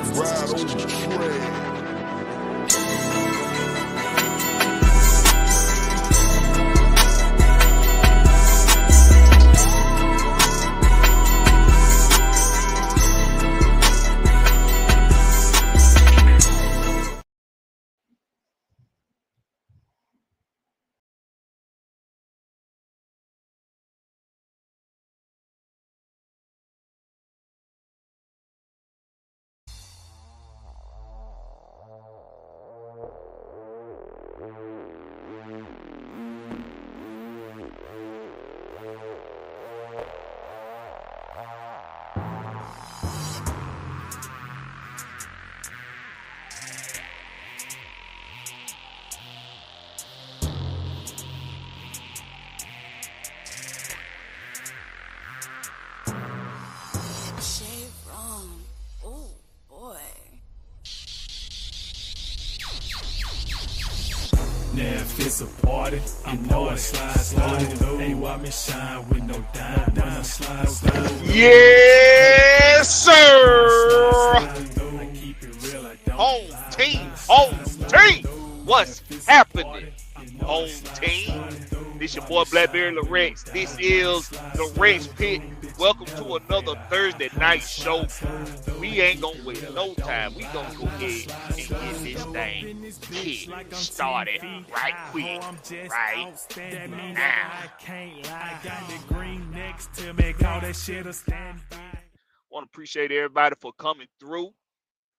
Ride on the track. Now if it's a party, you know I slide. Hey, why me shine with no dime? When I slide. Yes, sir. Home team. What's happening? Home team. This your boy Blakberry Lorex. This is the Rex Pit. Welcome to another Thursday night show. We ain't gonna wait no time. We gonna go ahead and get this thing kick started right quick, right now. Want to appreciate everybody for coming through.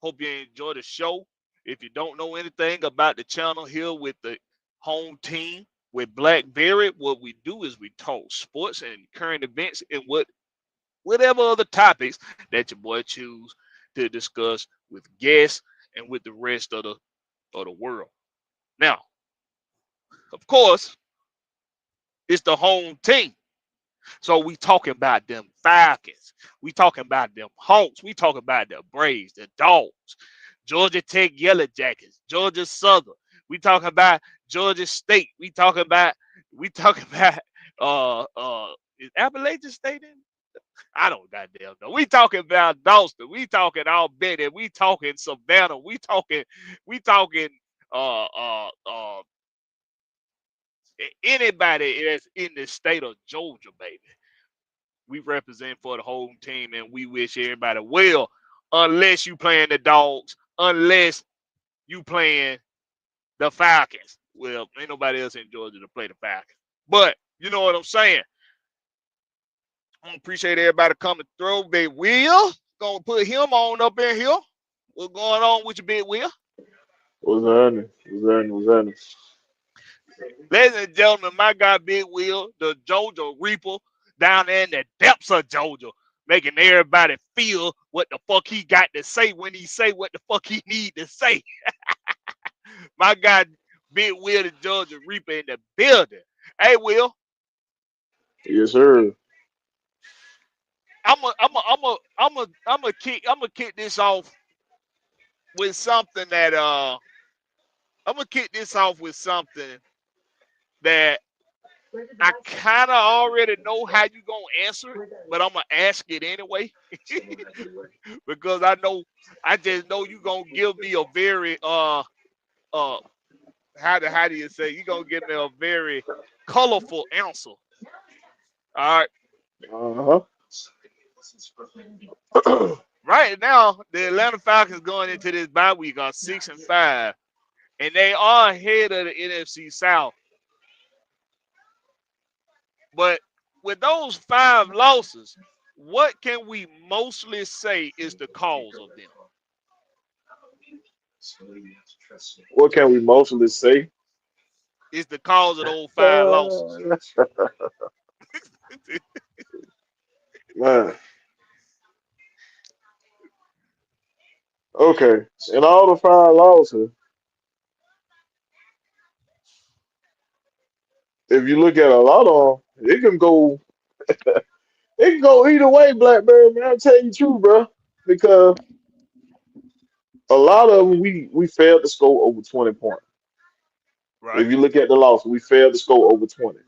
Hope you enjoy the show. If you don't know anything about the channel here with the home team with Blakberry, what we do is we talk sports and current events and whatever other topics that your boy choose to discuss with guests and with the rest of the world. Now, of course, it's the home team. So we talking about them Falcons. We talking about them Hawks. We talking about the Braves, the Dogs, Georgia Tech Yellow Jackets, Georgia Southern. We talking about Georgia State. We talking about is Appalachian State in? I don't goddamn know. We talking about Dawson. We talking Albany. We talking Savannah. We talking anybody that's in the state of Georgia, baby. We represent for the home team and we wish everybody well, unless you playing the Dogs, unless you playing the Falcons. Well, ain't nobody else in Georgia to play the Falcons. But you know what I'm saying. I appreciate everybody coming through. Big Will, gonna put him on up in here. What's going on with you, Big Will? What's happening? Ladies and gentlemen, my guy Big Will, the Georgia Reaper, down there in the depths of Georgia, making everybody feel what the fuck he got to say when he say what the fuck he need to say. My guy Big Will, the Georgia Reaper in the building. Hey, Will. Yes, sir. I'm gonna kick this off with something that I kind of already know how you gonna answer it, but I'm gonna ask it anyway because I just know you gonna give me a very how do you say, you gonna give me a very colorful answer. All right. Uh-huh. Right now, the Atlanta Falcons going into this bye week are 6-5, and they are ahead of the NFC South. But with those 5 losses, what can we mostly say is the cause of them? What can we mostly say? Is the cause of those 5 losses? Man. Okay. In all the 5 losses, if you look at a lot of them, it can go either way, Blackberry, man. I'll tell you the truth, bro. Because a lot of them we failed to score over 20 points. Right. If you look at the loss, we failed to score over 20.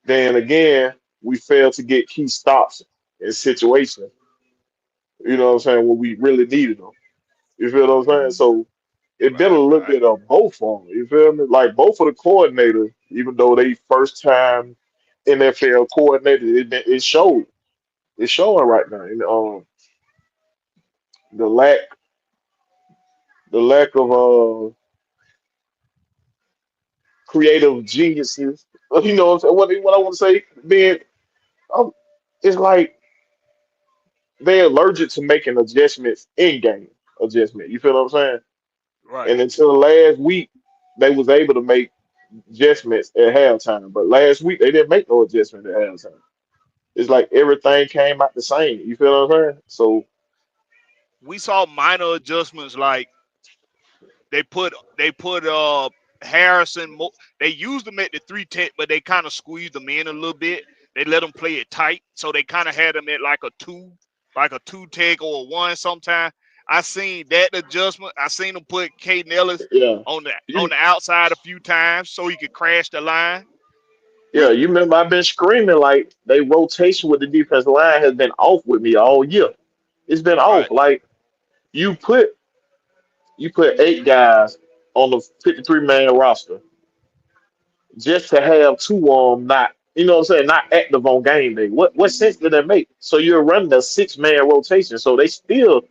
Then again, we failed to get key stops in situations You know what I'm saying? When we really needed them. You feel what I'm saying? So it been a Right, little right. bit of both of them. You feel me? Like both of the coordinators, even though they first time NFL coordinator, it showed. It's showing right now. And, the lack the lack of creative geniuses. You know what I'm saying? What I want to say, being um, it's like they're allergic to making adjustments in game adjustment. You feel what I'm saying? Right. And until last week, they was able to make adjustments at halftime. But last week they didn't make no adjustment at halftime. It's like everything came out the same. You feel what I'm saying? So We saw minor adjustments like they put Harrison. They used him at the 3 tech, but they kind of squeezed him in a little bit. They let him play it tight, so they kind of had him at like a 2 tech or a one. Sometime I seen that adjustment. I seen them put Caden Ellis yeah, on you the outside a few times so he could crash the line. yeah, We you remember I've been screaming like they rotation with the defensive line has been off with me all year. It's been off. right. Like you put you put 8 guys on the 53-man roster just to have two of them not, you know what I'm saying, not active on game day. What sense did that make? So you're running a 6-man rotation, so they still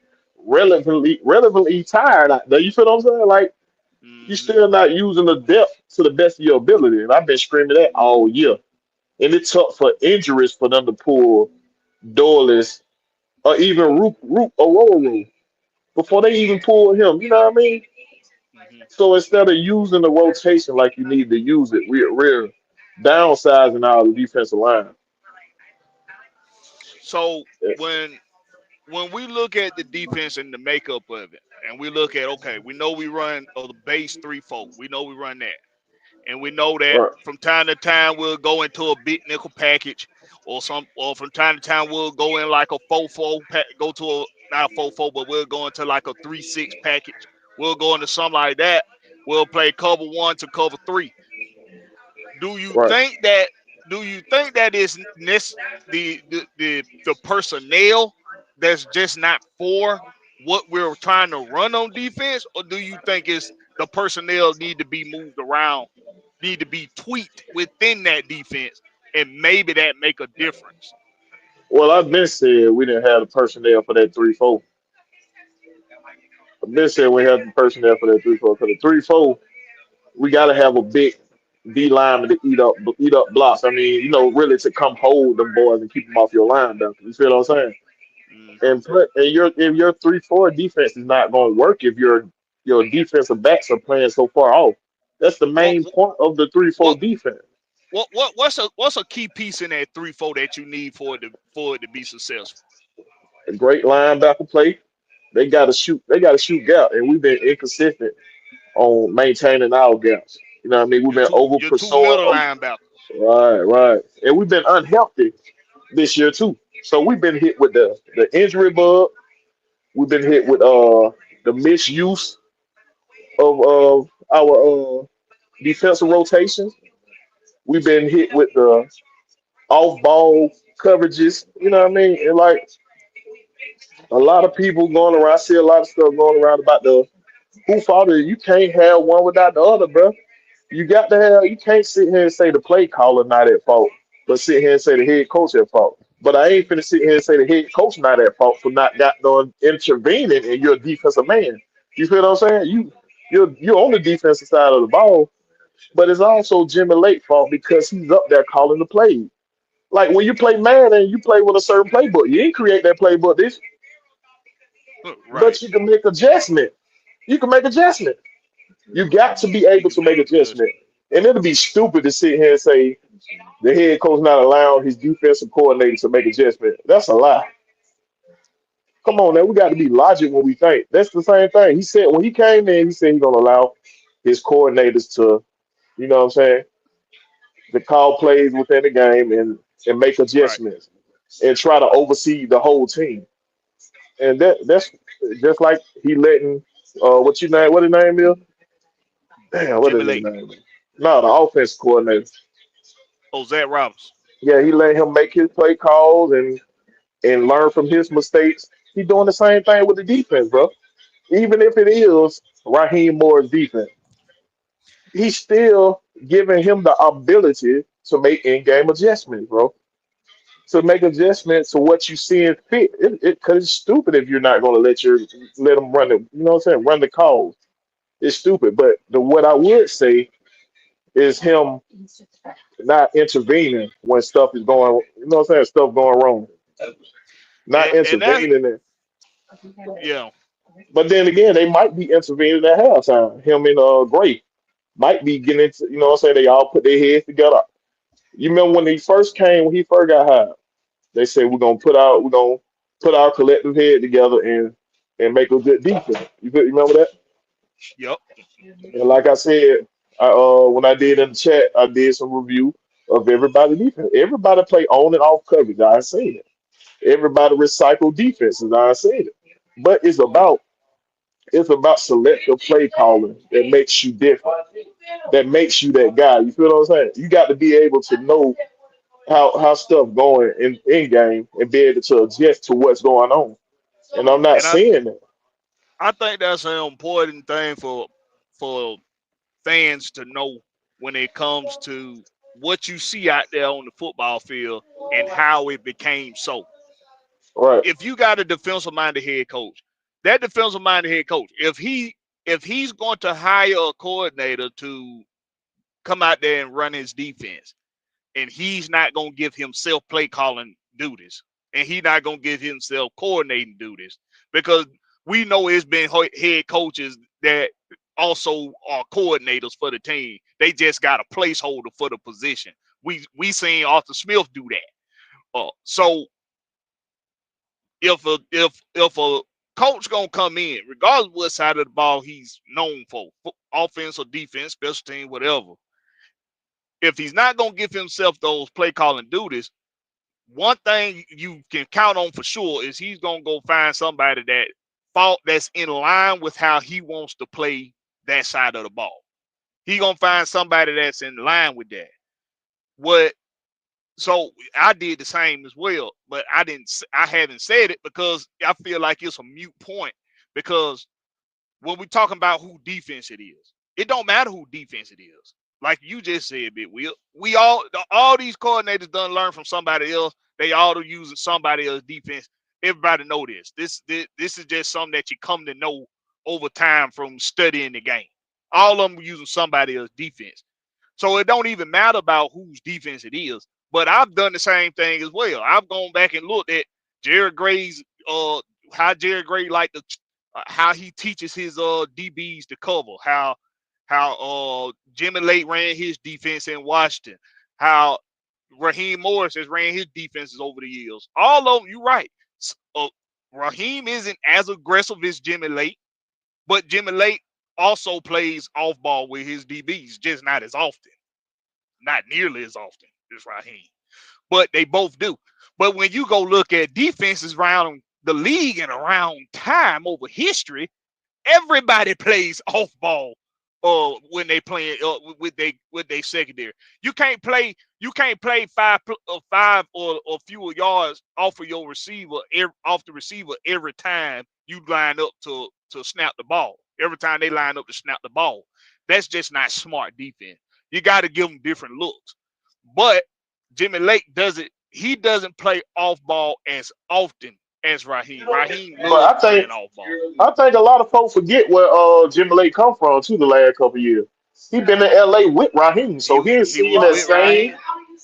relevantly tired out there. You feel what I'm saying? Like you Hmm. still not using the depth to the best of your ability. And I've been screaming that all year. And it took for injuries for them to pull Doyless or even Root Aurora before they even pulled him. You know what I mean? Hmm. So instead of using the rotation like you need to use it, we're downsizing our defensive line. So when when we look at the defense and the makeup of it, and we look at okay, we know we run the base 3-4. We know we run that. And we know that Right, from time to time we'll go into a big nickel package, or from time to time we'll go in like a 4-4, go to a not a 4-4, but we'll go into like a 3-6 package. We'll go into something like that. We'll play cover one to cover three. Do you right. think that? Do you think that is the personnel that's just not for what we're trying to run on defense, or do you think it's the personnel need to be moved around, need to be tweaked within that defense, and maybe that make a difference? Well, I've been said we didn't have the personnel for that 3-4. I've been said we had the personnel for that 3-4. For the 3-4, we got to have a big D lineman to eat up blocks. I mean, really to come hold them boys and keep them off your line, Duncan. You feel what I'm saying? Hmm. And your 3-4 defense is not going to work if your defensive backs are playing so far off. That's the What main point of the 3-4 what defense. what's a key piece in that 3-4 that you need for it to be successful? A great linebacker play. They got to shoot. They got to shoot gap, and we've been inconsistent on maintaining our gaps. You know what I mean? We've been over Your two middle pursuing. linebackers. Right, right, and we've been unhealthy this year too. So we've been hit with the injury bug. We've been hit with the misuse of our defensive rotations. We've been hit with the off ball coverages. You know what I mean? And like a lot of people going around, I see a lot of stuff going around about the who fought it. You can't have one without the other, bro. You got to have. You can't sit here and say the play caller not at fault, but sit here and say the head coach at fault. But I ain't finna sit here and say the head coach not at fault for not got no intervening in your defensive man. You feel what I'm saying? You're on the defensive side of the ball, but it's also Jimmy Lake's fault because he's up there calling the plays. Like when you play Madden, you play with a certain playbook. You ain't create that playbook, this, Right. but you can make adjustment. You can make adjustment. You got to be You able can to make make adjustment. adjustments. And it'll be stupid to sit here and say the head coach not allowing his defensive coordinator to make adjustment. That's a lie. Come on, now we got to be logic when we think. That's the same thing. He said when he came in, he said he's gonna allow his coordinators to, you know what I'm saying, to call plays within the game and make Right. adjustments and try to oversee the whole team. And that's just like he letting what his name is? Damn, what Jimmy is his Lake. name? No, the offense coordinator. Oh, Zach Roberts. Yeah, he let him make his play calls and learn from his mistakes. He's doing the same thing with the defense, bro. Even if it is Raheem Moore's defense, he's still giving him the ability to make in-game adjustments, bro. To make adjustments to what you see and fit. Because it's stupid if you're not going to let them run the, you know what I'm saying, run the calls. It's stupid. But what I would say is him not intervening when stuff is going, you know what I'm saying, stuff going wrong. Not And that's intervening it. yeah. But then again, they might be intervening at halftime. Him and Gray might be getting into, you know what I'm saying, they all put their heads together. You remember when he first came, when he first got hired, they said we're gonna put our collective head together and make a good defense. You remember that? Yep. And like I said, when I did in the chat, I did some review of everybody defense. Everybody play on and off coverage. I said it. Everybody recycle defenses. I said it. But it's about selective play calling that makes you different. That makes you that guy. You feel what I'm saying? You got to be able to know how stuff going in game and be able to adjust to what's going on. And I'm not And saying that. I think that's an important thing for fans to know when it comes to what you see out there on the football field and how it became so. Right. If you got a defensive minded head coach, that defensive minded head coach, if he's going to hire a coordinator to come out there and run his defense, and he's not going to give himself play calling duties, and he's not going to give himself coordinating duties, because we know it's been head coaches that also are coordinators for the team. They just got a placeholder for the position. We seen Arthur Smith do that. So if a coach gonna come in, regardless of what side of the ball he's known for, offense or defense, special team, whatever, if he's not gonna give himself those play calling duties, one thing you can count on for sure is he's gonna go find somebody that's in line with how he wants to play that side of the ball. He gonna find somebody that's in line with that. What So I did the same as well, but I haven't said it because I feel like it's a mute point. Because when we talking about who defense it is, it don't matter who defense it is. Like you just said, Big Will, we all these coordinators done learn from somebody else. They all using somebody else's defense. Everybody know this. This is just something that you come to know over time from studying the game. All of them using somebody else's defense. So it don't even matter about whose defense it is. But I've done the same thing as well. I've gone back and looked at Jared Gray's how Jared Gray how he teaches his DBs to cover, how Jimmy Lake ran his defense in Washington, how Raheem Morris has ran his defenses over the years. All of them, you're right. Raheem isn't as aggressive as Jimmy Lake, but Jimmy Lake also plays off ball with his DBs, just not as often. Not nearly as often as Raheem, but they both do. But when you go look at defenses around the league and around time over history, everybody plays off ball when they playing with they secondary. You can't play five or fewer yards off of your receiver off the receiver every time you line up to snap the ball. Every time they line up to snap the ball. That's just not smart defense. You got to give them different looks. But Jimmy Lake he doesn't play off ball as often as Raheem. Raheem But loves playing off ball. I think a lot of folks forget where Jimmy Lake come from too the last couple of years. He been in LA with Raheem, so He was with Raheem.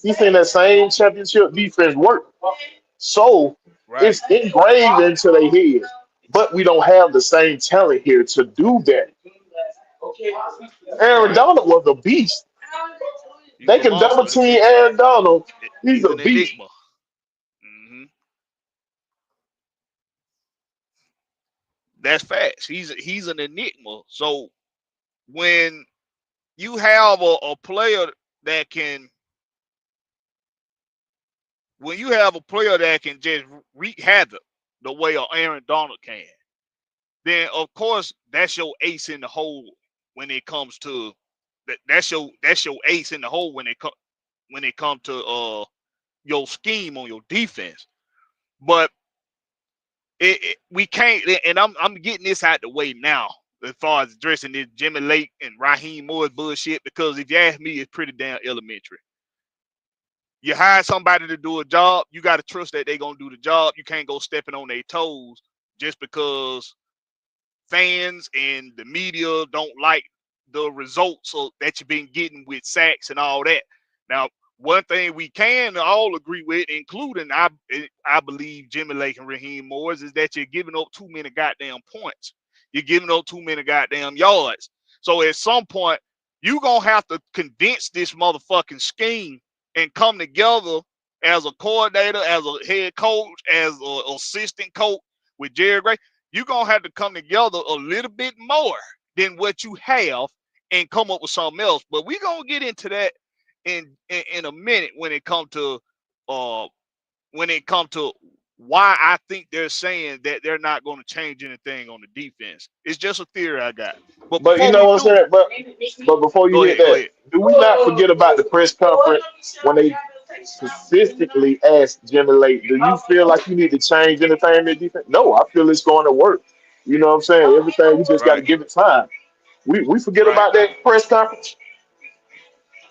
he's seen that same championship defense work. So Right. it's engraved into their head. But we don't have the same talent here to do that. Aaron Right. Donald was a beast. He They was a can double monster. team Aaron Donald. He's He's a an beast. enigma. hmm That's facts. He's an enigma. So when you have a player that can just wreak havoc the way Aaron Donald can, then of course that's your ace in the hole when it comes to that's your ace in the hole when it comes to your scheme on your defense. But we can't, and I'm getting this out the way now as far as addressing this Jimmy Lake and Raheem Morris bullshit, because if you ask me, it's pretty damn elementary. You hire somebody to do a job, you got to trust that they're going to do the job. You can't go stepping on their toes just because fans and the media don't like the results that you've been getting with sacks and all that. Now, one thing we can all agree with, including I believe Jimmy Lake and Raheem Morris, is that you're giving up too many goddamn points. You're giving up too many goddamn yards. So at some point, you're going to have to condense this motherfucking scheme and come together as a coordinator, as a head coach, as an assistant coach with Jerry Gray. You're going to have to come together a little bit more than what you have and come up with something else. But we're going to get into that in a minute when it comes to why I think they're saying that they're not going to change anything on the defense. It's just a theory I got. But But you before know we what I'm do, saying? But before you go hit ahead, go that, ahead. do we not forget about the press conference when they specifically asked Jimmy Lake, do you feel like you need to change anything in the defense? No, I feel it's going to work. You know what I'm saying? Everything, we just got to Right, give it time. We forget right, about that press conference.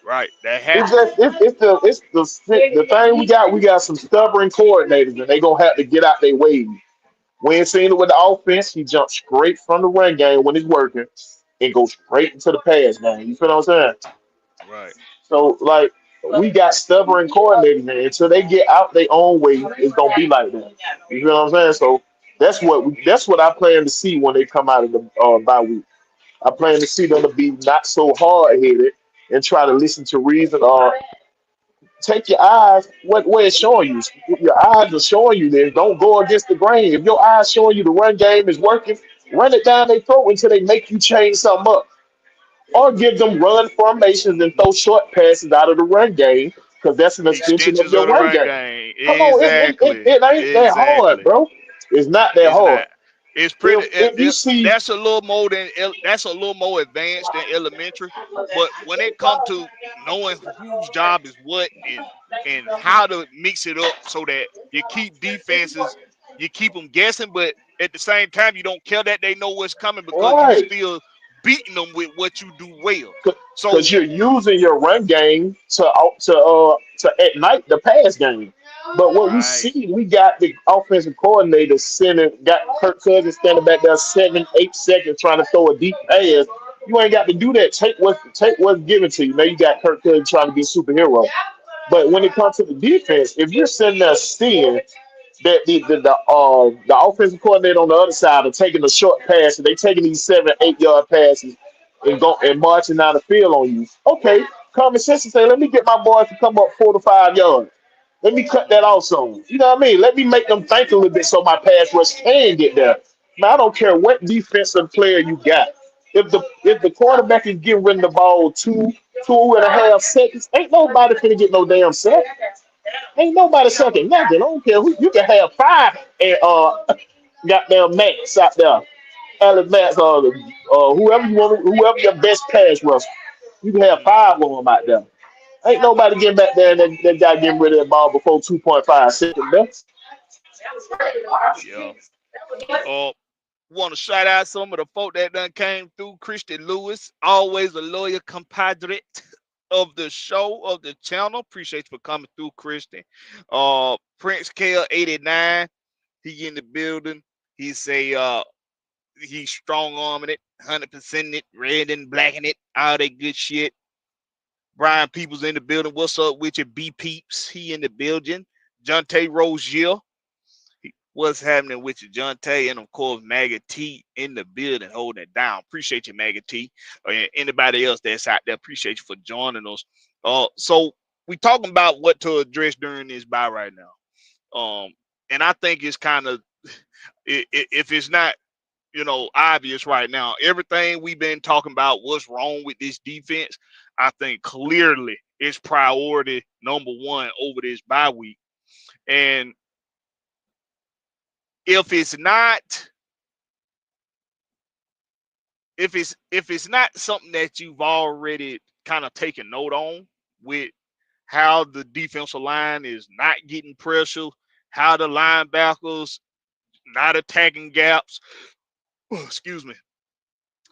right. That It's happened. just it's the thing we got. We got some stubborn coordinators, and they gonna have to get out their way. We ain't seen it with the offense. He jumps straight from the run game when it's working and goes straight into the pass game. You feel what I'm saying? Right. So like we got stubborn coordinators, and until they get out their own way, it's gonna be like that. You feel what I'm saying? So that's what I plan to see when they come out of the bye week. I plan to see them to be not so hard headed and try to listen to reason or take your eyes what it's showing you. If your eyes are showing you this, don't go against the grain. If your eyes showing you the run game is working, run it down their throat until they make you change something up. Or give them run formations and throw short passes out of the run game because that's an extension of Extensions your of the run run game. game. Come on, Exactly. it ain't that hard, Exactly. bro. It's not that It's hard. not. It's pretty. If you see, That's a little more than that's a little more advanced than elementary. But when it comes to knowing whose job is what and how to mix it up so that you keep defenses, you keep them guessing, but at the same time you don't care that they know what's coming because you right, still beating them with what you do well. So because you're using your run game to ignite the pass game. But what we right, see, we got the offensive coordinator sending, got Kirk Cousins standing back there 7, 8 seconds trying to throw a deep pass. You ain't got to do that. Take what's given to you. Now you got Kirk Cousins trying to be a superhero. But when it comes to the defense, if you're sitting there seeing that the offensive coordinator on the other side are taking the short passes, they taking these 7, 8 yard passes and marching down the field on you. Okay, common sense to say, let me get my boys to come up 4 to 5 yards. Let me cut that mhm, off some. You know what I mean? Let me make them think a little bit so my pass rush can get there. Now I don't care what defensive player you got. If the quarterback is getting rid of the ball 2.5 seconds, ain't nobody finna get no damn sack. Ain't nobody sucking nothing. I don't care who you can have five and goddamn Max out there. Alex Max whoever you want, whoever your best pass rusher. You can have mhm, five of them out there. Ain't nobody getting back there and that guy getting rid of that ball before 2.5 seconds. yeah. Uh, Want to shout out some of the folk that done came through. Christian Lewis, always a loyal compadre of the show, of the channel. Appreciate you for coming through, Christian. Prince Kale 89, he in the building. He say he's strong arming it, 100% it, red and black in it, all that good shit. Brian Peoples in the building. What's up with your B peeps? He in the building. Jonte Rozier. What's happening with you, John Tay, and of course Maggie T in the building holding it down. Appreciate you, Maggie T. And anybody else that's out there, appreciate you for joining us. So we talking about what to address during this buy right now. And I think it's kind of if it's not obvious right now, everything we've been talking about, what's wrong with this defense, I think clearly it's priority number one over this bye week. And if it's not if it's not something that you've already kind of taken note on with how the defensive line is not getting pressure, how the linebackers not attacking gaps. Excuse me.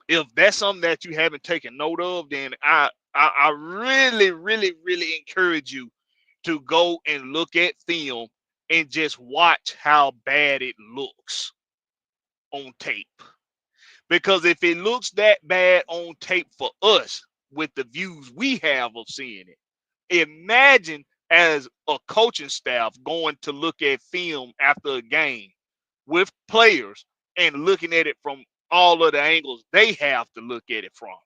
If that's something that you haven't taken note of, then I really, really, really encourage you to go and look at film and just watch how bad it looks on tape. Because if it looks that bad on tape for us with the views we have of seeing it, imagine as a coaching staff going to look at film after a game with players and looking at it from all of the angles they have to look at it from.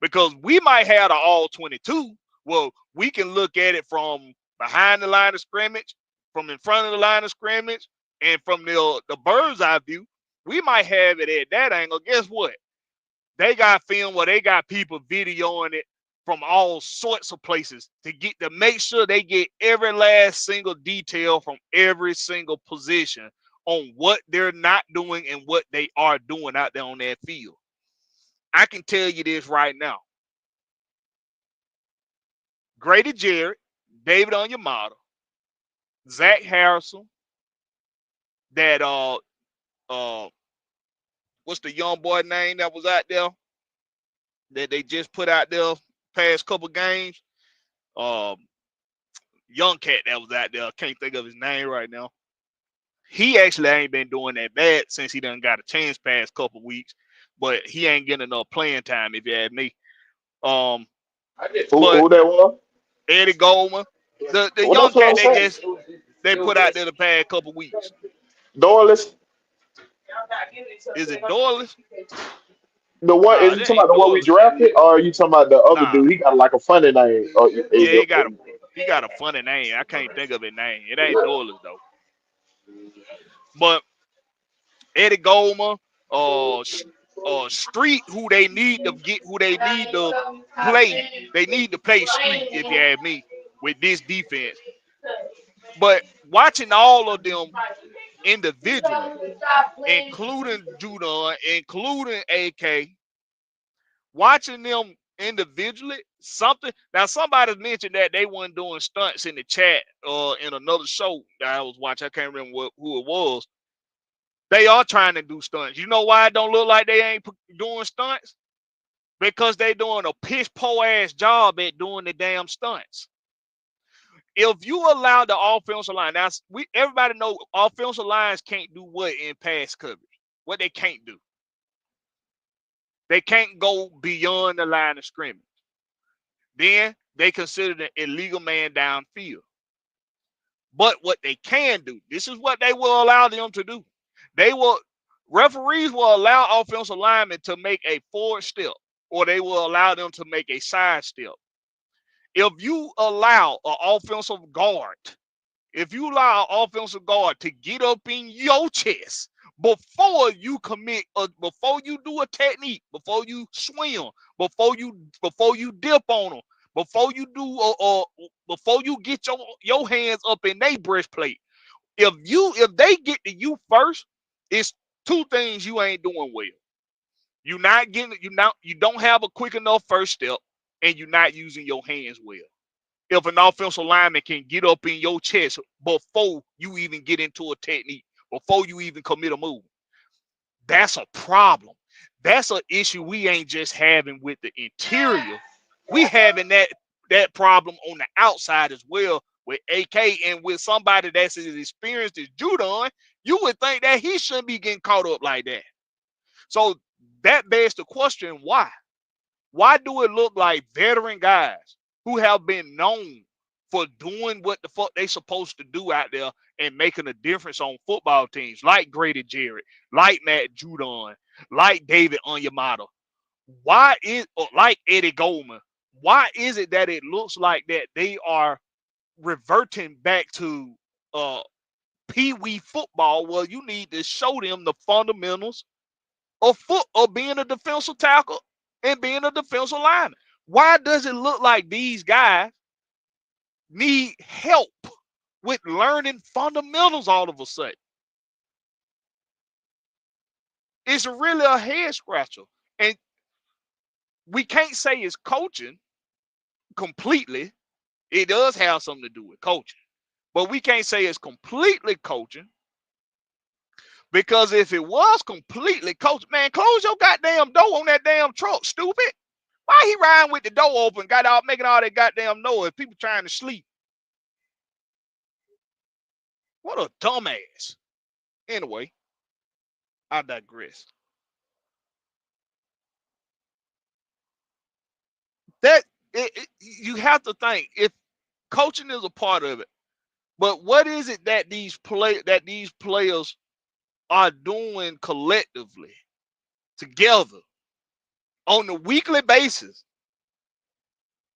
Because we might have the all 22. Well, we can look at it from behind the line of scrimmage, from in front of the line of scrimmage, and from the bird's eye view. We might have it at that angle. Guess what? They got film where they got people videoing it from all sorts of places to make sure they get every last single detail from every single position on what they're not doing and what they are doing out there on that field. I can tell you this right now. Grady Jarrett, David Onyemata, Zach Harrison, that what's the young boy name that was out there that they just put out there past couple games? Young cat that was out there. I can't think of his name right now. He actually ain't been doing that bad since he done got a chance past couple weeks, but he ain't getting enough playing time if you ask me. Who But that was? Eddie Goldman, the Well, young that's what cat I'm saying. they put out there the past couple weeks. Dorless, Is it Doyle's? the one Nah, is you that talking about ain't the one we Doyle's. drafted, or are you talking about the other Nah, dude? He got like a funny name. yeah, he got a funny name. I can't think of his name. It ain't Doyle's though. But Eddie Goldman, Street, who they need to get, who they need to play. They need to play Street, if you ask me, with this defense. But watching all of them individually, including Judon, including AK, watching them individually, something. Now, somebody mentioned that they weren't doing stunts in the chat or in another show that I was watching. I can't remember who it was. They are trying to do stunts. You know why it don't look like they ain't doing stunts? Because they doing a piss poor ass job at doing the damn stunts. If you allow the offensive line, now everybody know offensive lines can't do what in pass coverage. What they can't do. They can't go beyond the line of scrimmage. Then they consider the illegal man downfield. But what they can do, this is what they will allow them to do. Referees will allow offensive linemen to make a forward step, or they will allow them to make a side step. If you allow an offensive guard, to get up in your chest before you before you do a technique, before you swim, before you dip on them, before you before you get your hands up in their breastplate, if they get to you first, it's two things you ain't doing well. You don't have a quick enough first step, and you're not using your hands well. If an offensive lineman can get up in your chest before you even get into a technique, before you even commit a move, that's a problem. That's an issue we ain't just having with the interior. We having that problem on the outside as well with AK, and with somebody that's as experienced as Judon. You would think that he shouldn't be getting caught up like that. So that begs the question, why? Why do it look like veteran guys who have been known for doing what the fuck they supposed to do out there and making a difference on football teams, like Grady Jarrett, like Matt Judon, like David Onyemata, like Eddie Goldman, why is it that it looks like that they are reverting back to pee-wee football? Well, you need to show them the fundamentals of being a defensive tackle and being a defensive lineman. Why does it look like these guys need help with learning fundamentals all of a sudden? It's really a head scratcher. And we can't say it's coaching completely. It does have something to do with coaching. But we can't say it's completely coaching, Because if it was completely coach, man, close your goddamn door on that damn truck, stupid. Why he riding with the door open, got out making all that goddamn noise, people trying to sleep? What a dumbass. Anyway, I digress. That you have to think if coaching is a part of it, but what is it that these players are doing collectively together on a weekly basis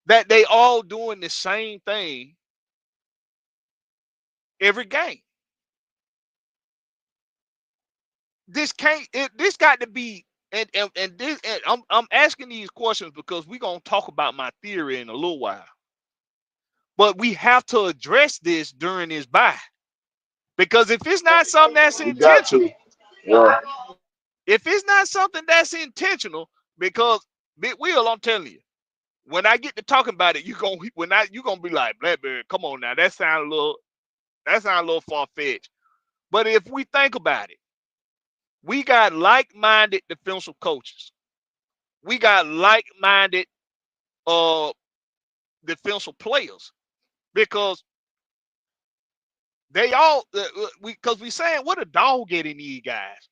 that they all doing the same thing every game? This can't. This got to be. And this. And I'm asking these questions because we're gonna talk about my theory in a little while. But we have to address this during this bye. Because if it's not something that's We got to. intentional, Yeah. if it's not something that's intentional, because Big Will, I'm telling you, when I get to talking about it, you gonna be like, Blakberry, come on now, that sounds a little far-fetched. But if we think about it, we got like-minded defensive coaches. We got like-minded defensive players because they all because we saying what a dog at in these guys.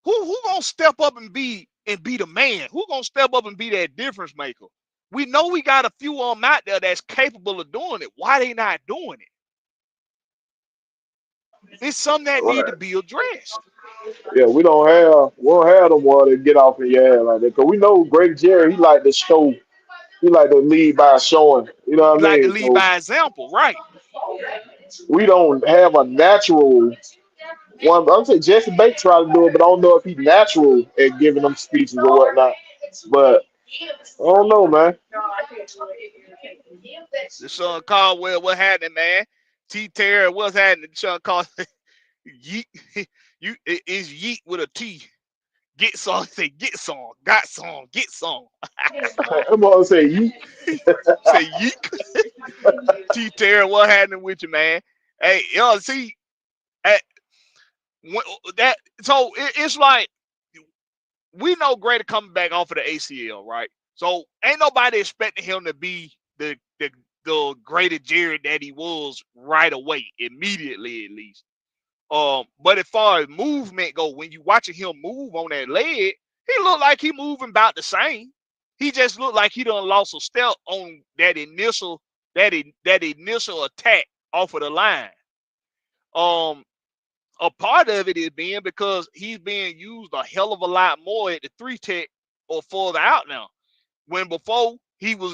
Who gonna step up and be the man? Who gonna step up and be that difference maker? We know we got a few of them out there that's capable of doing it. Why they not doing it? It's something that need to Right. be addressed. Yeah, we don't have them one that get off in your head like that. Cause we know Greg Jerry, he like to lead by showing. You know what I Like to mean? lead So by example, right? we don't have a natural one. I'm saying Jesse Bates try to do it, but I don't know if he's natural at giving them speeches or whatnot. But I don't know, man. The Sean Caldwell, what happening, man? T Terry, what's happening? Sean Caldwell, yeet, is yeet with a T. Get some, say get some, got some, get some. I'm gonna say you. Say yeet. T Terry, what happening with you, man? Hey, yo, see, eh, that so it's like we know Grady coming back off of the ACL, right? So ain't nobody expecting him to be the greater Jared that he was right away, immediately at least. But as far as movement go, when you watching him move on that leg, he look like he moving about the same. He just looked like he done lost a step on that initial attack off of the line. Um, a part of it is being because he's being used a hell of a lot more at the 3 tech or further out now. When before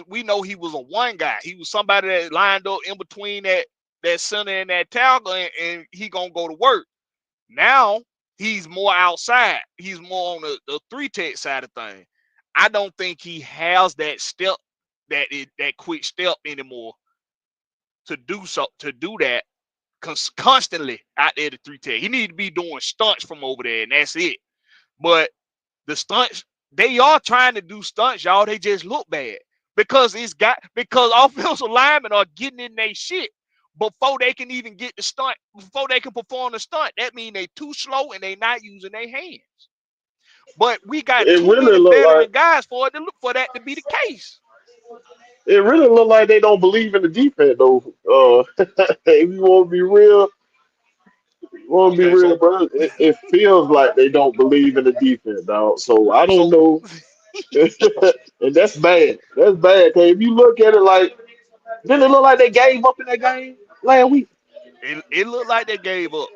we know he was a one guy. He was somebody that lined up in between that center and that tackle, and he gonna go to work. Now he's more outside. He's more on the 3 tech side of things. I don't think he has that step, that quick step anymore to do that constantly out there to 3 tech. He need to be doing stunts from over there, and that's it. But the stunts, they are trying to do stunts, y'all. They just look bad because because offensive linemen are getting in their shit before they can even get the stunt, before they can perform the stunt. That means they too slow and they not using their hands. But we got It too really many look veteran like guys for that to be the case. they don't believe in the defense though. If you want to be Okay, real, bro, it feels like they don't believe in the defense, dog. So I don't so know, and that's bad. That's bad. Cause if you look at it like, didn't it look like they gave up in that game last week? it looked like they gave up.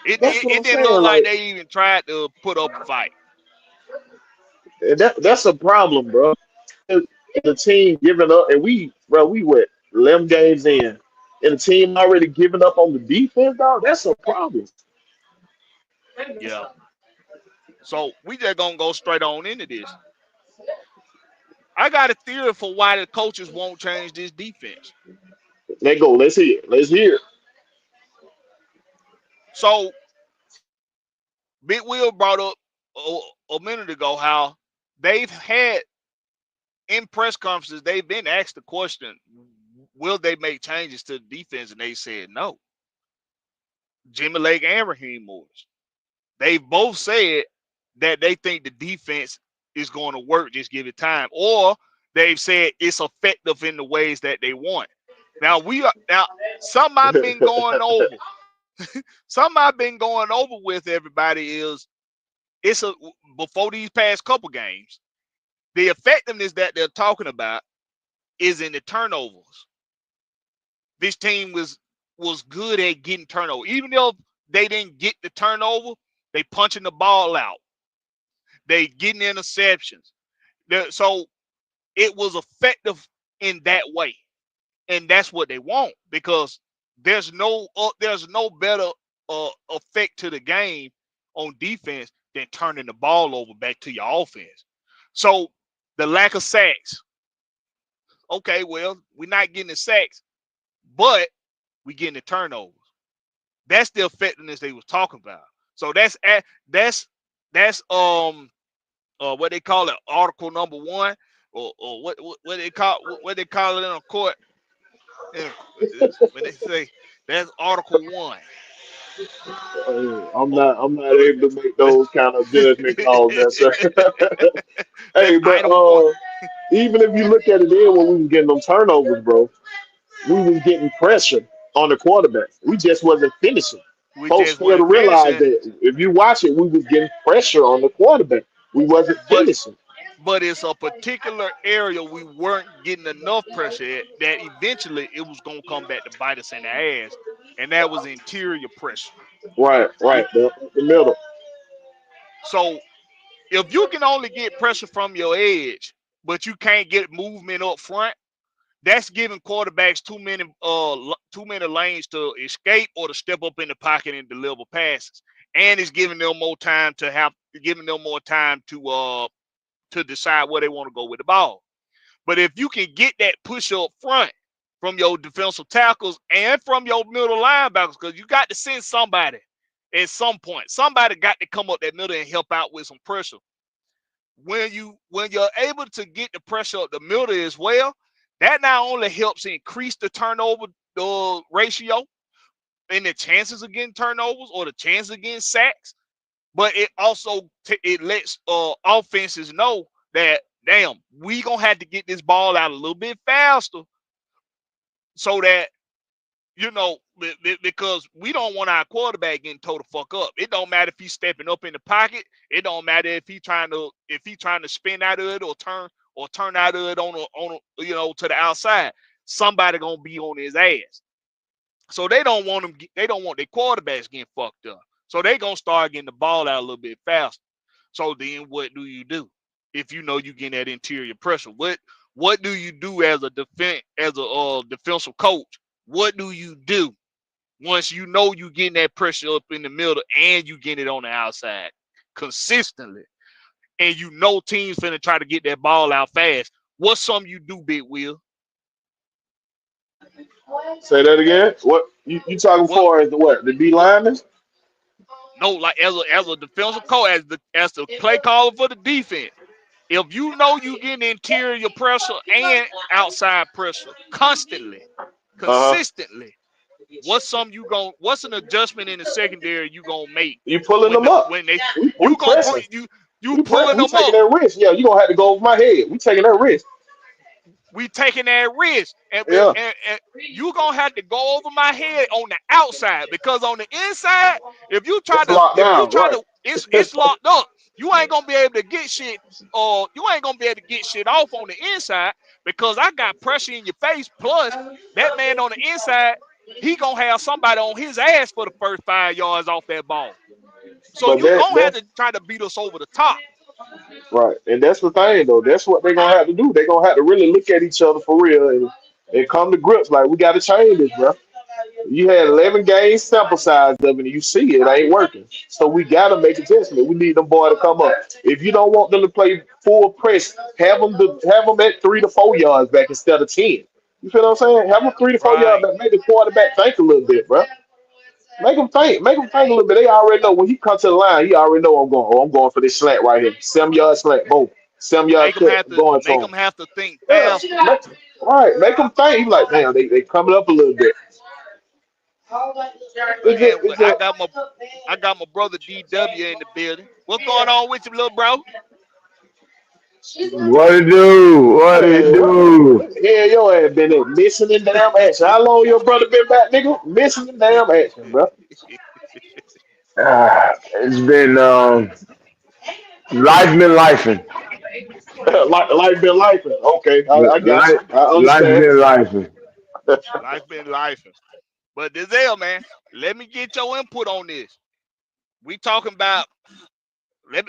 It, That's it what it I'm didn't saying. look like Like, they even tried to put up a fight. and that's a problem, bro. The team giving up, and we went 11 games in, and the team already giving up on the defense, dog. That's a problem. Yeah. So we just gonna go straight on into this. I got a theory for why the coaches won't change this defense. Let go. Let's hear it. Let's hear it. So Big Will brought up a minute ago how they've had in press conferences, they've been asked the question, will they make changes to the defense? And they said no. Jimmy Lake and Raheem Morris. They both said that they think the defense is going to work, just give it time. Or they've said it's effective in the ways that they want. Now something I've been going over. Something I've been going over with everybody is it's a before these past couple games, the effectiveness that they're talking about is in the turnovers. This team was good at getting turnover. Even though they didn't get the turnover, they punching the ball out. They getting interceptions. So it was effective in that way. And that's what they want because there's no better effect to the game on defense than turning the ball over back to your offense. So the lack of sacks. Okay, well, we're not getting the sacks, but we getting the turnovers. That's the effectiveness they was talking about. So that's what they call it, article number one, or what they call it in a court. When they say that's article one. I'm not What- able to make those kind of judgment calls, there, sir. That's Hey, but item one. even if you look at it then when we was getting them turnovers, bro, we was getting pressure on the quarterback. We just wasn't finishing. We Folks just fail to wasn't realize finishing, that if you watch it, we was getting pressure on the quarterback. We wasn't but finishing. it's a particular area we weren't getting enough pressure at that eventually it was gonna come back to bite us in the ass, and that was interior pressure. Right, You right. The middle. so if you can only get pressure from your edge, but you can't get movement up front, that's giving quarterbacks too many lanes to escape or to step up in the pocket and deliver passes, and it's giving them more time to decide where they want to go with the ball. But if you can get that push up front from your defensive tackles and from your middle linebackers, because you got to send somebody at some point. Somebody got to come up that middle and help out with some pressure. When you're able to get the pressure up the middle as well, that not only helps increase the turnover ratio and the chances of getting turnovers or the chances of getting sacks, but it also it lets offenses know that damn, we gonna have to get this ball out a little bit faster so that because we don't want our quarterback getting towed the fuck up. It don't matter if he's stepping up in the pocket. It don't matter if he's trying to spin out of it or turn out of it to the outside. Somebody gonna be on his ass. So they don't want them. They don't want their quarterbacks getting fucked up. So they gonna start getting the ball out a little bit faster. So then what do you do if you know you getting that interior pressure? What do you do as a defensive coach? What do you do once you know you getting that pressure up in the middle and you get it on the outside consistently, and you know teams finna try to get that ball out fast? What's something you do, Big Will? Say that again. What you talking What for? As the what? The D what linemen? no, like as a defensive coach, as the play caller for the defense. If you know you getting interior pressure and outside pressure constantly, Uh huh. consistently, what's an adjustment in the secondary you gonna make You pulling them up. when they We you gonna put pressing. you pulling We them taking up? that risk. Yeah, you gonna have to go over my head. We taking that risk. We taking that risk, Yeah, and you gonna have to go over my head on the outside, because on the inside, it's locked if you down. try Right. to, it's locked up. You ain't gonna be able to get shit, or you ain't gonna be able to get shit off on the inside because I got pressure in your face. Plus, that man on the inside, he gonna have somebody on his ass for the first 5 yards off that ball. So But you that gonna have that's to try to beat us over the top. right, and that's the thing though. That's what they're gonna have to do. They're gonna have to really look at each other for real and come to grips. Like we got to change this, bro. You had 11 games sample size of it, and you see it ain't working. So we got to make adjustment. We need them boy to come up. If you don't want them to play full press, have them at 3 to 4 yards back instead of 10. You feel what I'm saying? Have them 3 to 4 yards Right. back. Make the quarterback think a little bit, bro. Make him think. Make him think a little bit. They already know when he comes to the line. He already know I'm going. Oh, I'm going for this slant right here. 7 yard slant. Boom. 7 yard cut. Going to Make him. them have to think Yeah. faster. All right. Make him think. He like, damn. They coming up a little bit. Is Man, it? Is I it? got my brother DW in the building. What's going on with you, little bro? What it do? What it Man, do? what the hell your ass been at? Missing in damn action. How long your brother been back, nigga? Missing in damn action, bro. It's been life been lifing. Life been life. Okay, I got Life you. I life understand. been lifing. Life been life. But Dizelle, man, let me get your input on this. We talking about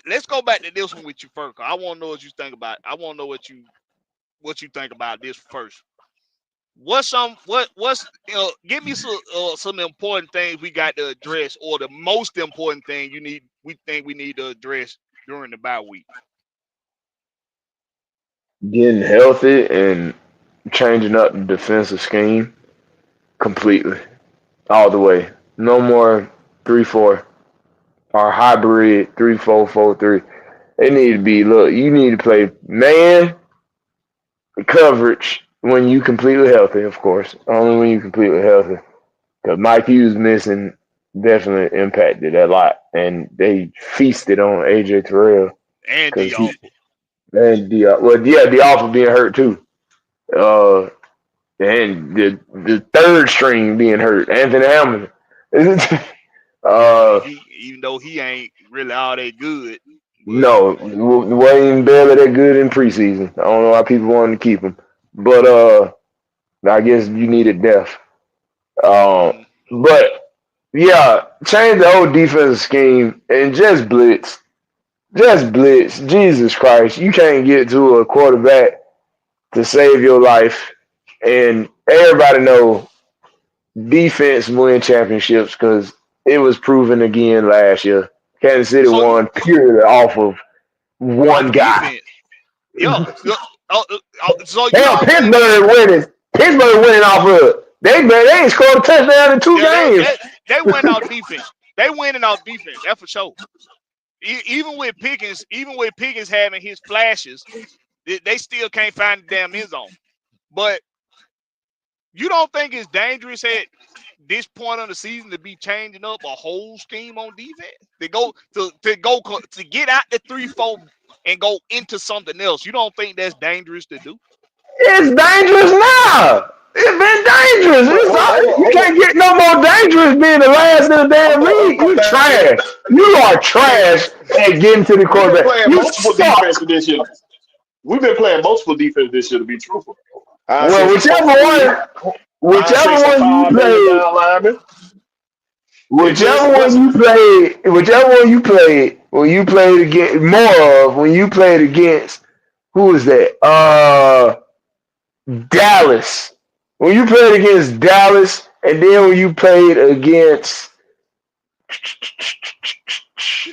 let's go back to this one with you first. 'Cause I want to know what you think about. I want to know what you think about this first. What's give me some important things we got to address, or the most important thing we think we need to address during the bye week. Getting healthy and changing up the defensive scheme completely. All the way. No more 3-4 or hybrid 3-4-4-3. It need to be look, you need to play man coverage when you completely healthy, of course. Only when you completely healthy. Because Mike Hughes missing definitely impacted a lot. And they feasted on AJ Terrell. And Because the he offer. and the offer being hurt too. Uh and the third string being hurt, Anthony Hamilton. uh Even though he ain't really all that good, but no, Wayne barely that good in preseason. I don't know why people wanted to keep him. But I guess you needed depth. Um mm, but yeah, change the whole defensive scheme and just blitz. Just blitz. Jesus Christ. You can't get to a quarterback to save your life. And everybody know defense win championships because it was proven again last year. Kansas City so you won purely off of one off guy. defense, yeah. So you Hell, don't think Pittsburgh winning. Pittsburgh winning off of they ain't scored a touchdown in two yeah games. they went off defense. They winning off defense. That's for sure. Even with Pickens having his flashes, they still can't find the damn end zone. But you don't think it's dangerous at this point of the season to be changing up a whole scheme on defense? To get out the 3-4 and go into something else. You don't think that's dangerous to do? It's dangerous now. It's been dangerous. But You can't get no more dangerous being the last in the damn hold league. on You now. trash. You are Hey, trash at getting to the we've been quarterback. playing You multiple defense suck. this year. We've been playing multiple defense this year, to be truthful. I seen Well, some 4-3. I seen whichever some one you 5 million played, down linemen. It just when you played against more of when you played against who was that? Dallas. When you played against Dallas, and then when you played against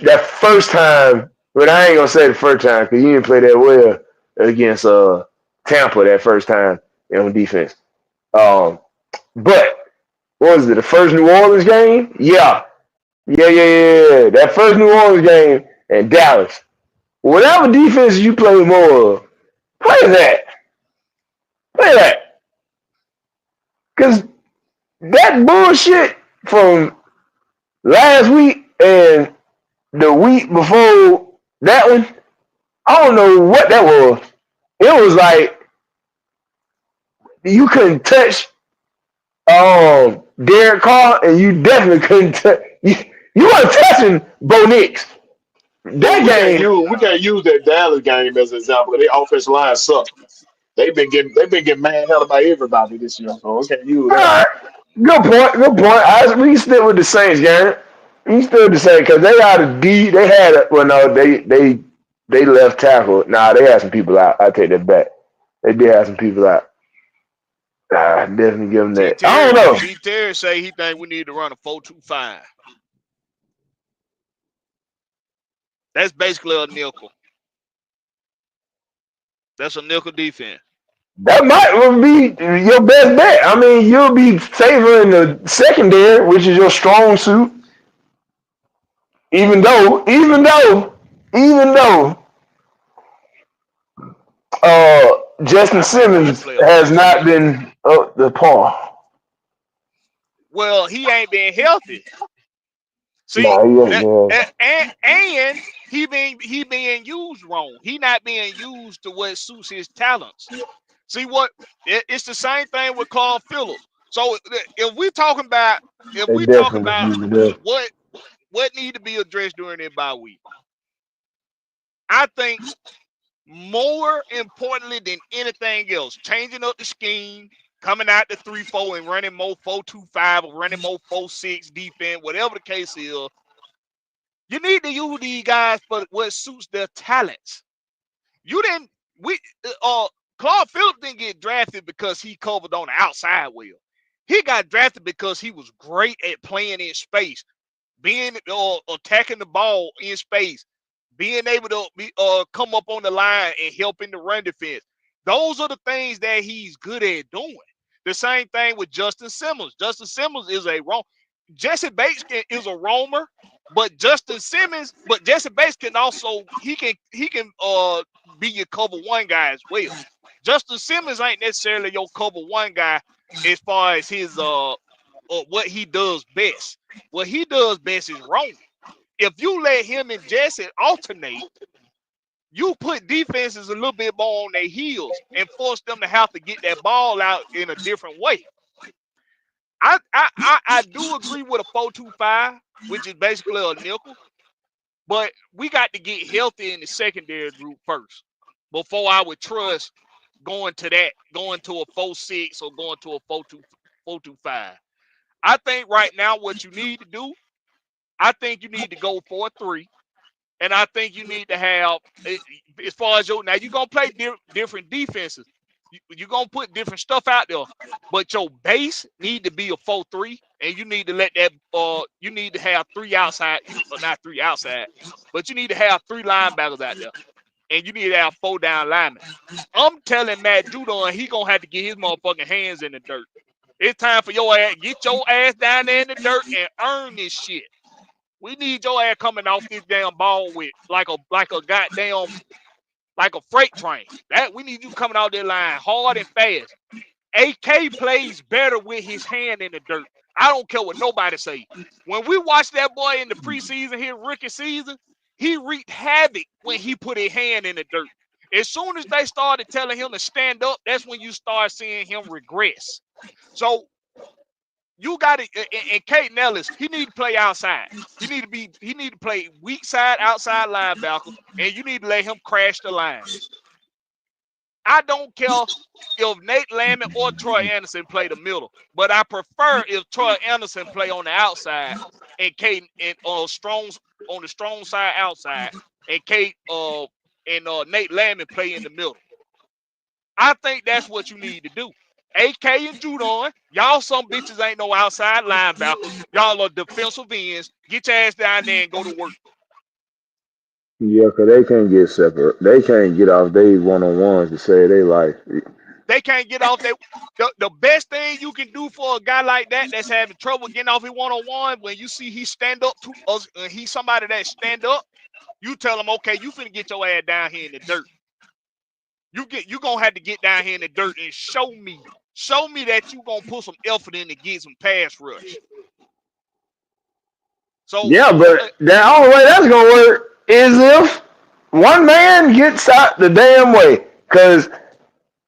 that first time, but I ain't gonna say the first time because you didn't play that well against Tampa that first time on defense. Um, but what was it? The first New Orleans game? Yeah. That first New Orleans game and Dallas. Whatever defense you play more of, play that. Play that. Because that bullshit from last week and the week before that one, I don't know what that was. It was like you couldn't touch Derek Carr, and you definitely couldn't touch. You weren't touching Bo Nix. But That game, we can't use that Dallas game as an example. Their offensive line suck. They've been manhandled by everybody this year, so we can't use all that. right, good point. We can stick with the Saints game. We can still with the Saints because they had a D. They had a, well, no, they left tackle. Nah, they had some people out. I take that back. They did have some people out. Definitely give them T that. I don't Terry know. T Terry say he think we need to run a 4-2-5. That's basically a nickel. That's a nickel defense. That might be your best bet. I mean, you'll be favoring the secondary, which is your strong suit. Even though, Justin I think we need to Simmons play a has bunch of not nickel. been up to par. Well, he ain't been healthy. See, Nah, he ain't that, man. and he being used wrong. He not being used to what suits his talents. See what? It's the same thing with Carl Phillips. So if we talking about if They we talk definitely about using him. what need to be addressed during their bye week, I think more importantly than anything else, changing up the scheme, coming out to 3-4 and running more 4-2-5 or running more 4-6 defense, whatever the case is. You need to use these guys for what suits their talents. You didn't Claude Phillips didn't get drafted because he covered on the outside well. He got drafted because he was great at playing in space, being attacking the ball in space, being able to come up on the line and help in the run defense. Those are the things that he's good at doing. The same thing with Justin Simmons. Justin Simmons is a roam. Jesse Bates is a roamer, but Jesse Bates can also he can be your cover one guy as well. Justin Simmons ain't necessarily your cover one guy as far as his what he does best. What he does best is roaming. If you let him and Jesse alternate, you put defenses a little bit more on their heels and force them to have to get that ball out in a different way. I do agree with a 4-2-5, which is basically a nickel, but we got to get healthy in the secondary group first before I would trust going to a 4-6 or going to a 4-2-5. I think right now what you need to do, I think you need to go 4-3. And I think you need to have, as far as now you're going to play different defenses. You're going to put different stuff out there. But your base need to be a 4-3. And you need to let that, you need to have 3 outside, or not 3 outside, but you need to have 3 linebackers out there. And you need to have 4 down linemen. I'm telling Matt Judon he going to have to get his motherfucking hands in the dirt. It's time for your ass, get your ass down there in the dirt and earn this shit. We need your ass coming off this damn ball with like a goddamn like a freight train. That we need you coming out that line hard and fast. AK plays better with his hand in the dirt. I don't care what nobody say. When we watched that boy in the preseason, his rookie season, he wreaked havoc when he put his hand in the dirt. As soon as they started telling him to stand up, that's when you start seeing him regress. So you got it, and Kate Nellis, he need to play outside. He need to play weak side, outside linebacker, and you need to let him crash the line. I don't care if Nate Lamont or Troy Anderson play the middle, but I prefer if Troy Anderson play on the outside and Kate and Strong's on the strong side outside, and Kate and Nate Lamont play in the middle. I think that's what you need to do. AK and Judon, y'all some bitches ain't no outside linebackers. Y'all are defensive ends. Get your ass down there and go to work. Yeah, because they can't get separate. They can't get off they one-on-ones to save their life. They can't get off that. The best thing you can do for a guy like that that's having trouble getting off his one-on-one, when you see he stand up to us, he's somebody that stand up, you tell him, okay, you finna get your ass down here in the dirt. You gonna have to get down here in the dirt and show me that you gonna put some effort in to get some pass rush. So Yeah, but the only way that's gonna work is if one man gets out the damn way. Cause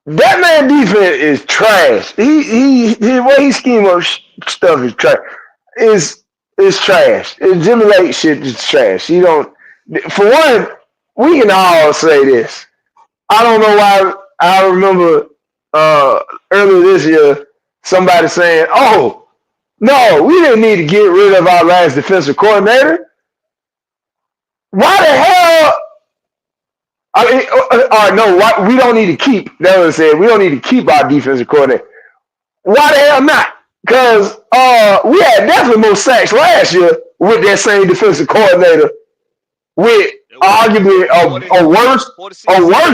that man defense is trash. He the way he scheme up stuff is trash. Is trash. Jimmy Lake shit is trash. He don't. For one, we can all say this. I don't know why. I remember earlier this year somebody saying, "Oh no, we didn't need to get rid of our last defensive coordinator. Why the hell?" I mean, no, why, we don't need to keep. That was said. We don't need to keep our defensive coordinator. Why the hell not? Because we had definitely more sacks last year with that same defensive coordinator, with arguably a worse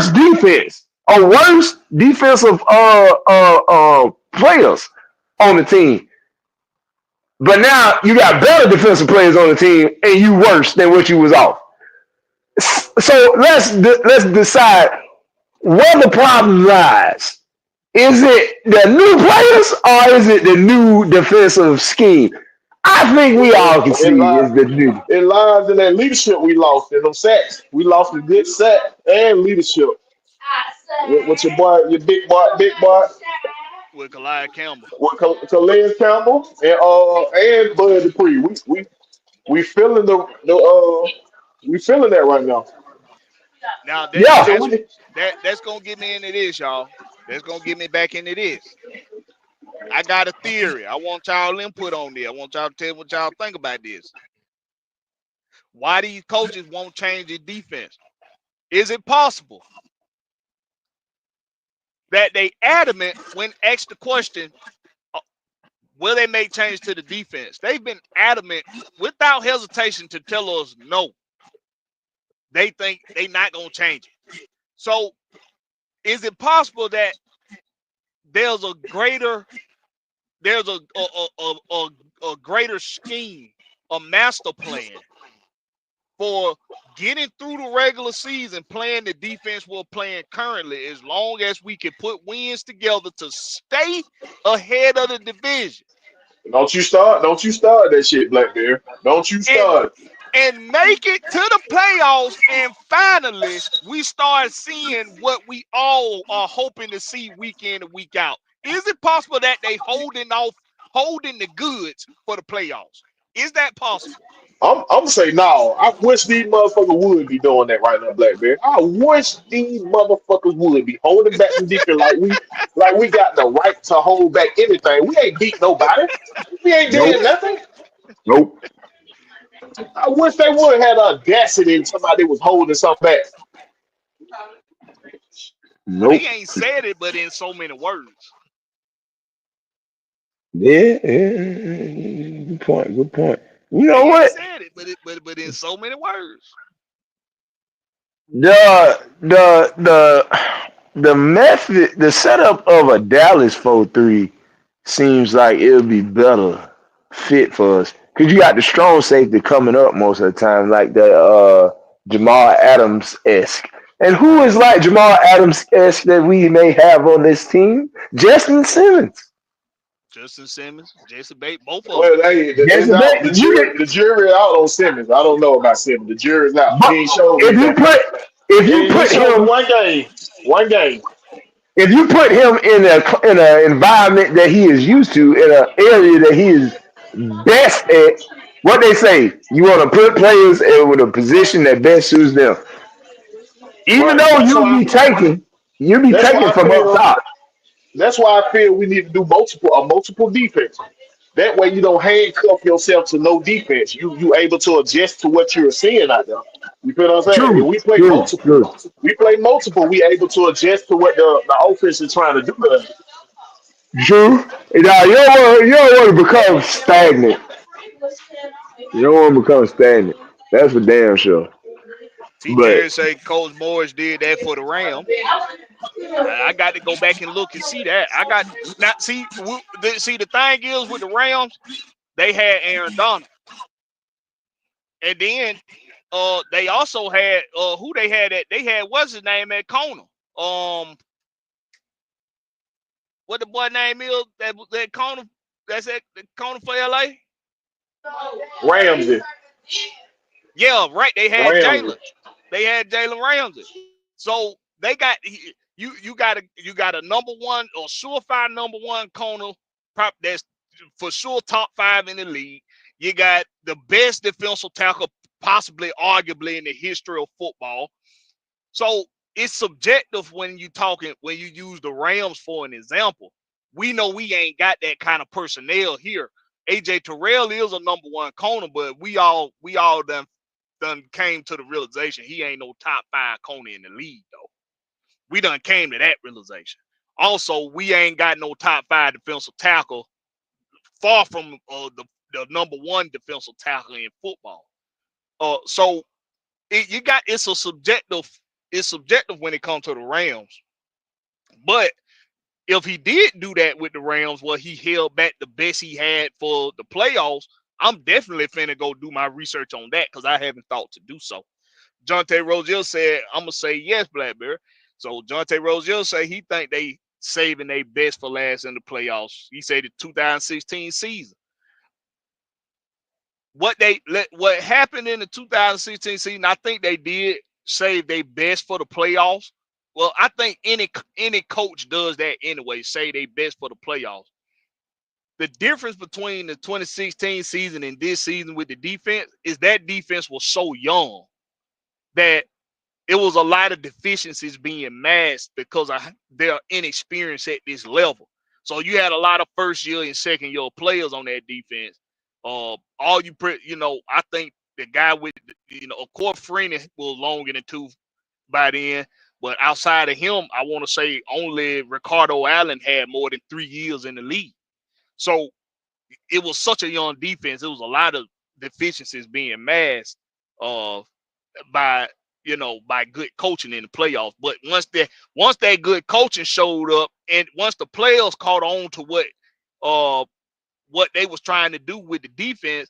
defense, a worse defensive players on the team. But now you got better defensive players on the team, and you worse than what you was off. So let's decide where the problem lies. Is it the new players or is it the new defensive scheme? I think we all can It see lies, it's the new. it lies in that leadership we lost in them sacks. We lost a good sack and leadership. With your boy, your big boy, with Kalaya Campbell. with Calais Campbell and Bud Dupree. We feeling we feeling that right now. Now Yeah, So we that's gonna get me into this, y'all. That's gonna get me back into this. I got a theory. I want y'all input on this. I want y'all to tell me what y'all think about this. Why these coaches won't change their defense? Is it possible that they adamant when asked the question, uh, will they make change to the defense? They've been adamant without hesitation to tell us no. They think they not gonna change it. So is it possible that there's a greater there's a greater scheme, a master plan for getting through the regular season, playing the defense we're playing currently, as long as we can put wins together to stay ahead of the division don't you start that shit, Blackbeard. Don't you and start it. make it to the playoffs, and finally we start seeing what we all are hoping to see week in and week out. Is it possible that they holding the goods for the playoffs? Is that possible? I'm gonna say no. I wish these motherfuckers would be doing that right now, Blackbeard. I wish these motherfuckers would be holding back the defense like we got the right to hold back anything. We ain't beat nobody. We ain't nope, did nothing. nope, I wish they would have had audacity if somebody was holding something back. Well, they nope. ain't said it, but in so many words. Yeah, yeah, good point, good point. You know They ain't what? said it, but in so many words. The method, the setup of a Dallas 4-3 seems like it'll be better fit for us because you got the strong safety coming up most of the time, like the Jamal Adams esque. And who is like Jamal Adams esque that we may have on this team? Justin Simmons. Justin Simmons, Jason Bate, both of them. Well, hey, it's Justin, out. you The jury out on Simmons. I don't know about Simmons. The jury's out. but He ain't showed if you anything. put if you He put showed him one game. One game. if you put him in an environment that he is used to, in an area that he is best at, what they say, you want to put players in with a position that best suits them. Even Right. though you be That's why taking I from up feel top. that's why I feel we need to do multiple defense. That way you don't handcuff yourself to no defense. You able to adjust to what you're seeing out there. You feel what I'm saying? If True, we play true, multiple, true. we able to adjust to what the offense is trying to do to us. True. Now you don't want to become stagnant. You don't want to become stagnant. That's for damn sure. See, But Jerry say Coach Morris did that for the Rams. I got to go back and look and see that. I got not see the thing is with the Rams, they had Aaron Donald, and then they also had who they had at they had what's his name at corner. What the boy name is that corner that's at the corner for LA? Ramsey. Yeah, right. They had Ramsey. Jalen. They had Jalen Ramsey. So they got you got a number one or surefire number one corner prop that's for sure top five in the league. You got the best defensive tackle possibly arguably in the history of football. So it's subjective when you use the Rams for an example. We know we ain't got that kind of personnel here. AJ Terrell is a number one corner, but we all done came to the realization he ain't no top five corner in the league though. We done came to that realization. Also, we ain't got no top five defensive tackle, far from the number one defensive tackle in football. So it's subjective when it comes to the Rams. But if he did do that with the Rams, where he held back the best he had for the playoffs, I'm definitely finna go do my research on that because I haven't thought to do so. Jonte Rozier said, I'm gonna say yes, Blackberry. So Jonte Rozier say he think they saving their best for last in the playoffs. He said the 2016 season. What happened in the 2016 season, I think they did save their best for the playoffs. Well, I think any coach does that anyway, say they best for the playoffs. The difference between the 2016 season and this season with the defense is that defense was so young that it was a lot of deficiencies being masked because of their inexperience at this level. So you had a lot of first year and second year players on that defense. I think the guy with, of course, Freeney was long in the tooth by then. But outside of him, I want to say only Ricardo Allen had more than 3 years in the league. So it was such a young defense. It was a lot of deficiencies being masked by good coaching in the playoffs. But once that good coaching showed up, and once the players caught on to what they was trying to do with the defense,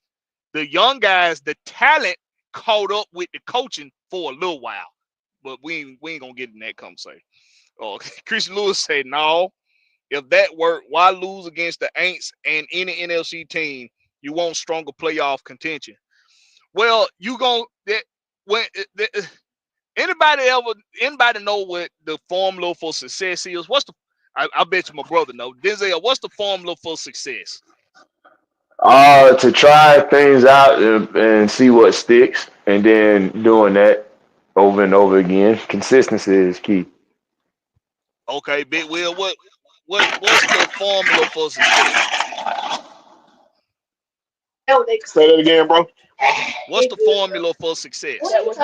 the young guys, the talent caught up with the coaching for a little while. But we ain't gonna get in that conversation. Christian Lewis said, no, if that worked, why lose against the Aints and any NFC team? You want stronger playoff contention. Well, anybody know what the formula for success is? I bet you my brother know. Denzel, what's the formula for success? To try things out and see what sticks, and then doing that over and over again. Consistency is key. Okay, Big Will, what's the formula for success? Say that again, bro. What's the formula for success? What's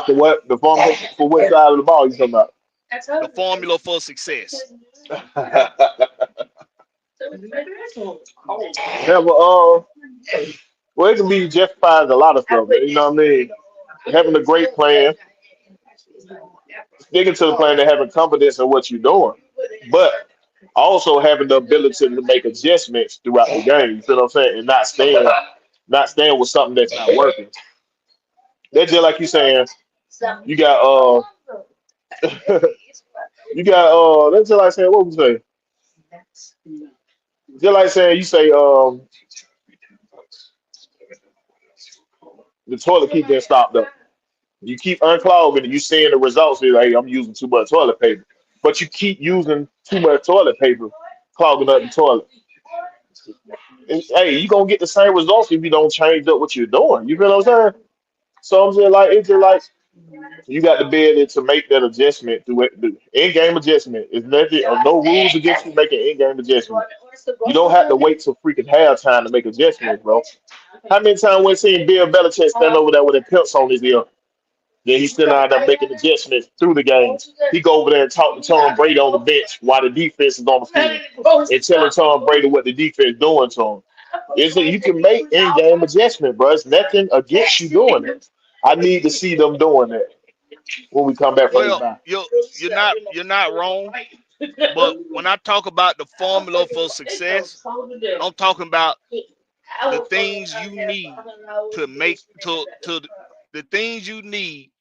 the what? The formula for what side of the ball you talking about? The formula for success. Well, it can be justified as a lot of stuff. You know what I mean? Having a great plan, sticking to the plan, and having confidence in what you're doing, but also having the ability to make adjustments throughout the game. You feel what I'm saying? And not staying with something that's not working. That's just like you saying. You got That's just like saying, what would you say? Just like saying you say the toilet keep getting stopped up. You keep unclogging and you seeing the results. You're like, hey, I'm using too much toilet paper. But you keep using too much toilet paper, clogging up the toilet. And, hey, you're gonna get the same results if you don't change up what you're doing. You feel what I'm saying? So I'm just like, it's just like you got the ability to make that adjustment through it. The in-game adjustment is nothing or no rules against you making in-game adjustment. You don't have to wait till freaking halftime to make adjustments, bro. How many times we seen Bill Belichick stand over there with a pencil on his ear? Then he's still out there making adjustments through the game. He go over there and talk to Tom Brady on the bench while the defense is on the field and telling Tom Brady what the defense doing to him. You can make in-game adjustment, bro. It's nothing against you doing it. I need to see them doing that when we come back from this Well, you're not wrong. But when I talk about the formula for success, I'm talking about the things you need to make the things you need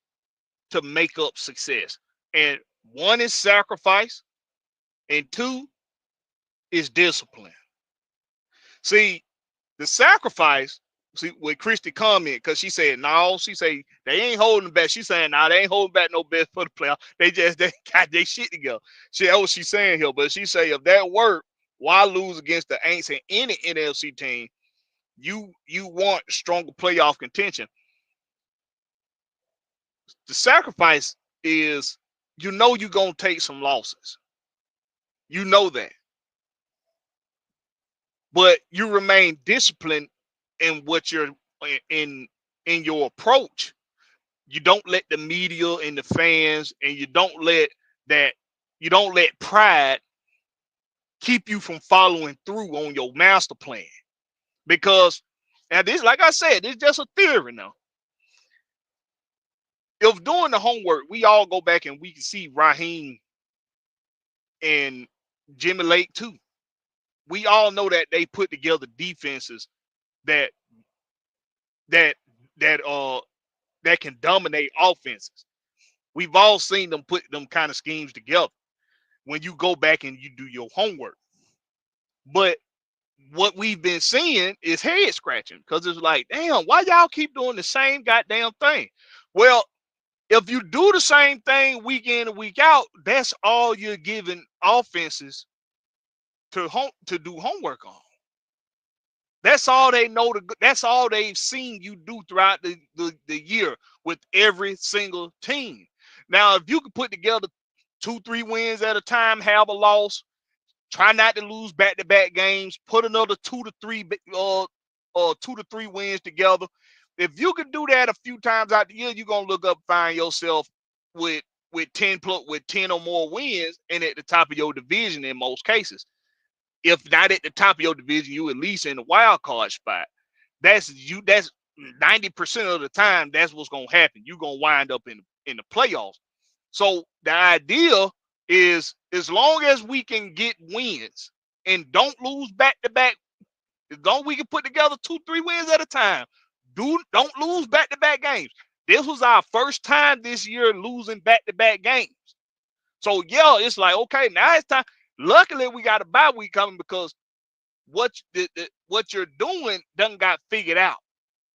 to make up success. And one is sacrifice, and two is discipline. See, the sacrifice, with Christy comment, because she said, no, she say they ain't holding back. She saying, no, they ain't holding back no best for the playoff. They got their shit together. That's what she's saying here. But she say, if that work, why lose against the Aints and any NFC team? You want stronger playoff contention. The sacrifice is, you're going to take some losses. You know that. But you remain disciplined in what you're in your approach. You don't let the media and the fans, and you don't let pride keep you from following through on your master plan. Because, and this, like I said, it's just a theory now. If doing the homework, we all go back and we can see Raheem and Jimmy Lake too. We all know that they put together defenses that can dominate offenses. We've all seen them put them kind of schemes together. when you go back and you do your homework. But what we've been seeing is head scratching because it's like, damn, why y'all keep doing the same goddamn thing? Well, if you do the same thing week in and week out, that's all you're giving offenses to do homework on. That's all they know. That's all they've seen you do throughout the year with every single team. Now, if you can put together 2-3 wins at a time, have a loss, try not to lose back-to-back games, put another 2 to 3 wins together. If you can do that a few times out the year, you're gonna look up, find yourself with 10 or more wins, and at the top of your division in most cases. If not at the top of your division, you at least in the wild card spot. That's 90% of the time. That's what's gonna happen. You're gonna wind up in the playoffs. So the idea is, as long as we can get wins and don't lose back-to-back, as long as we can put together 2-3 wins at a time, don't lose back-to-back games. This was our first time this year losing back-to-back games. So yeah, it's like, okay, now it's time. Luckily, we got a bye week coming because what you're doing done got figured out,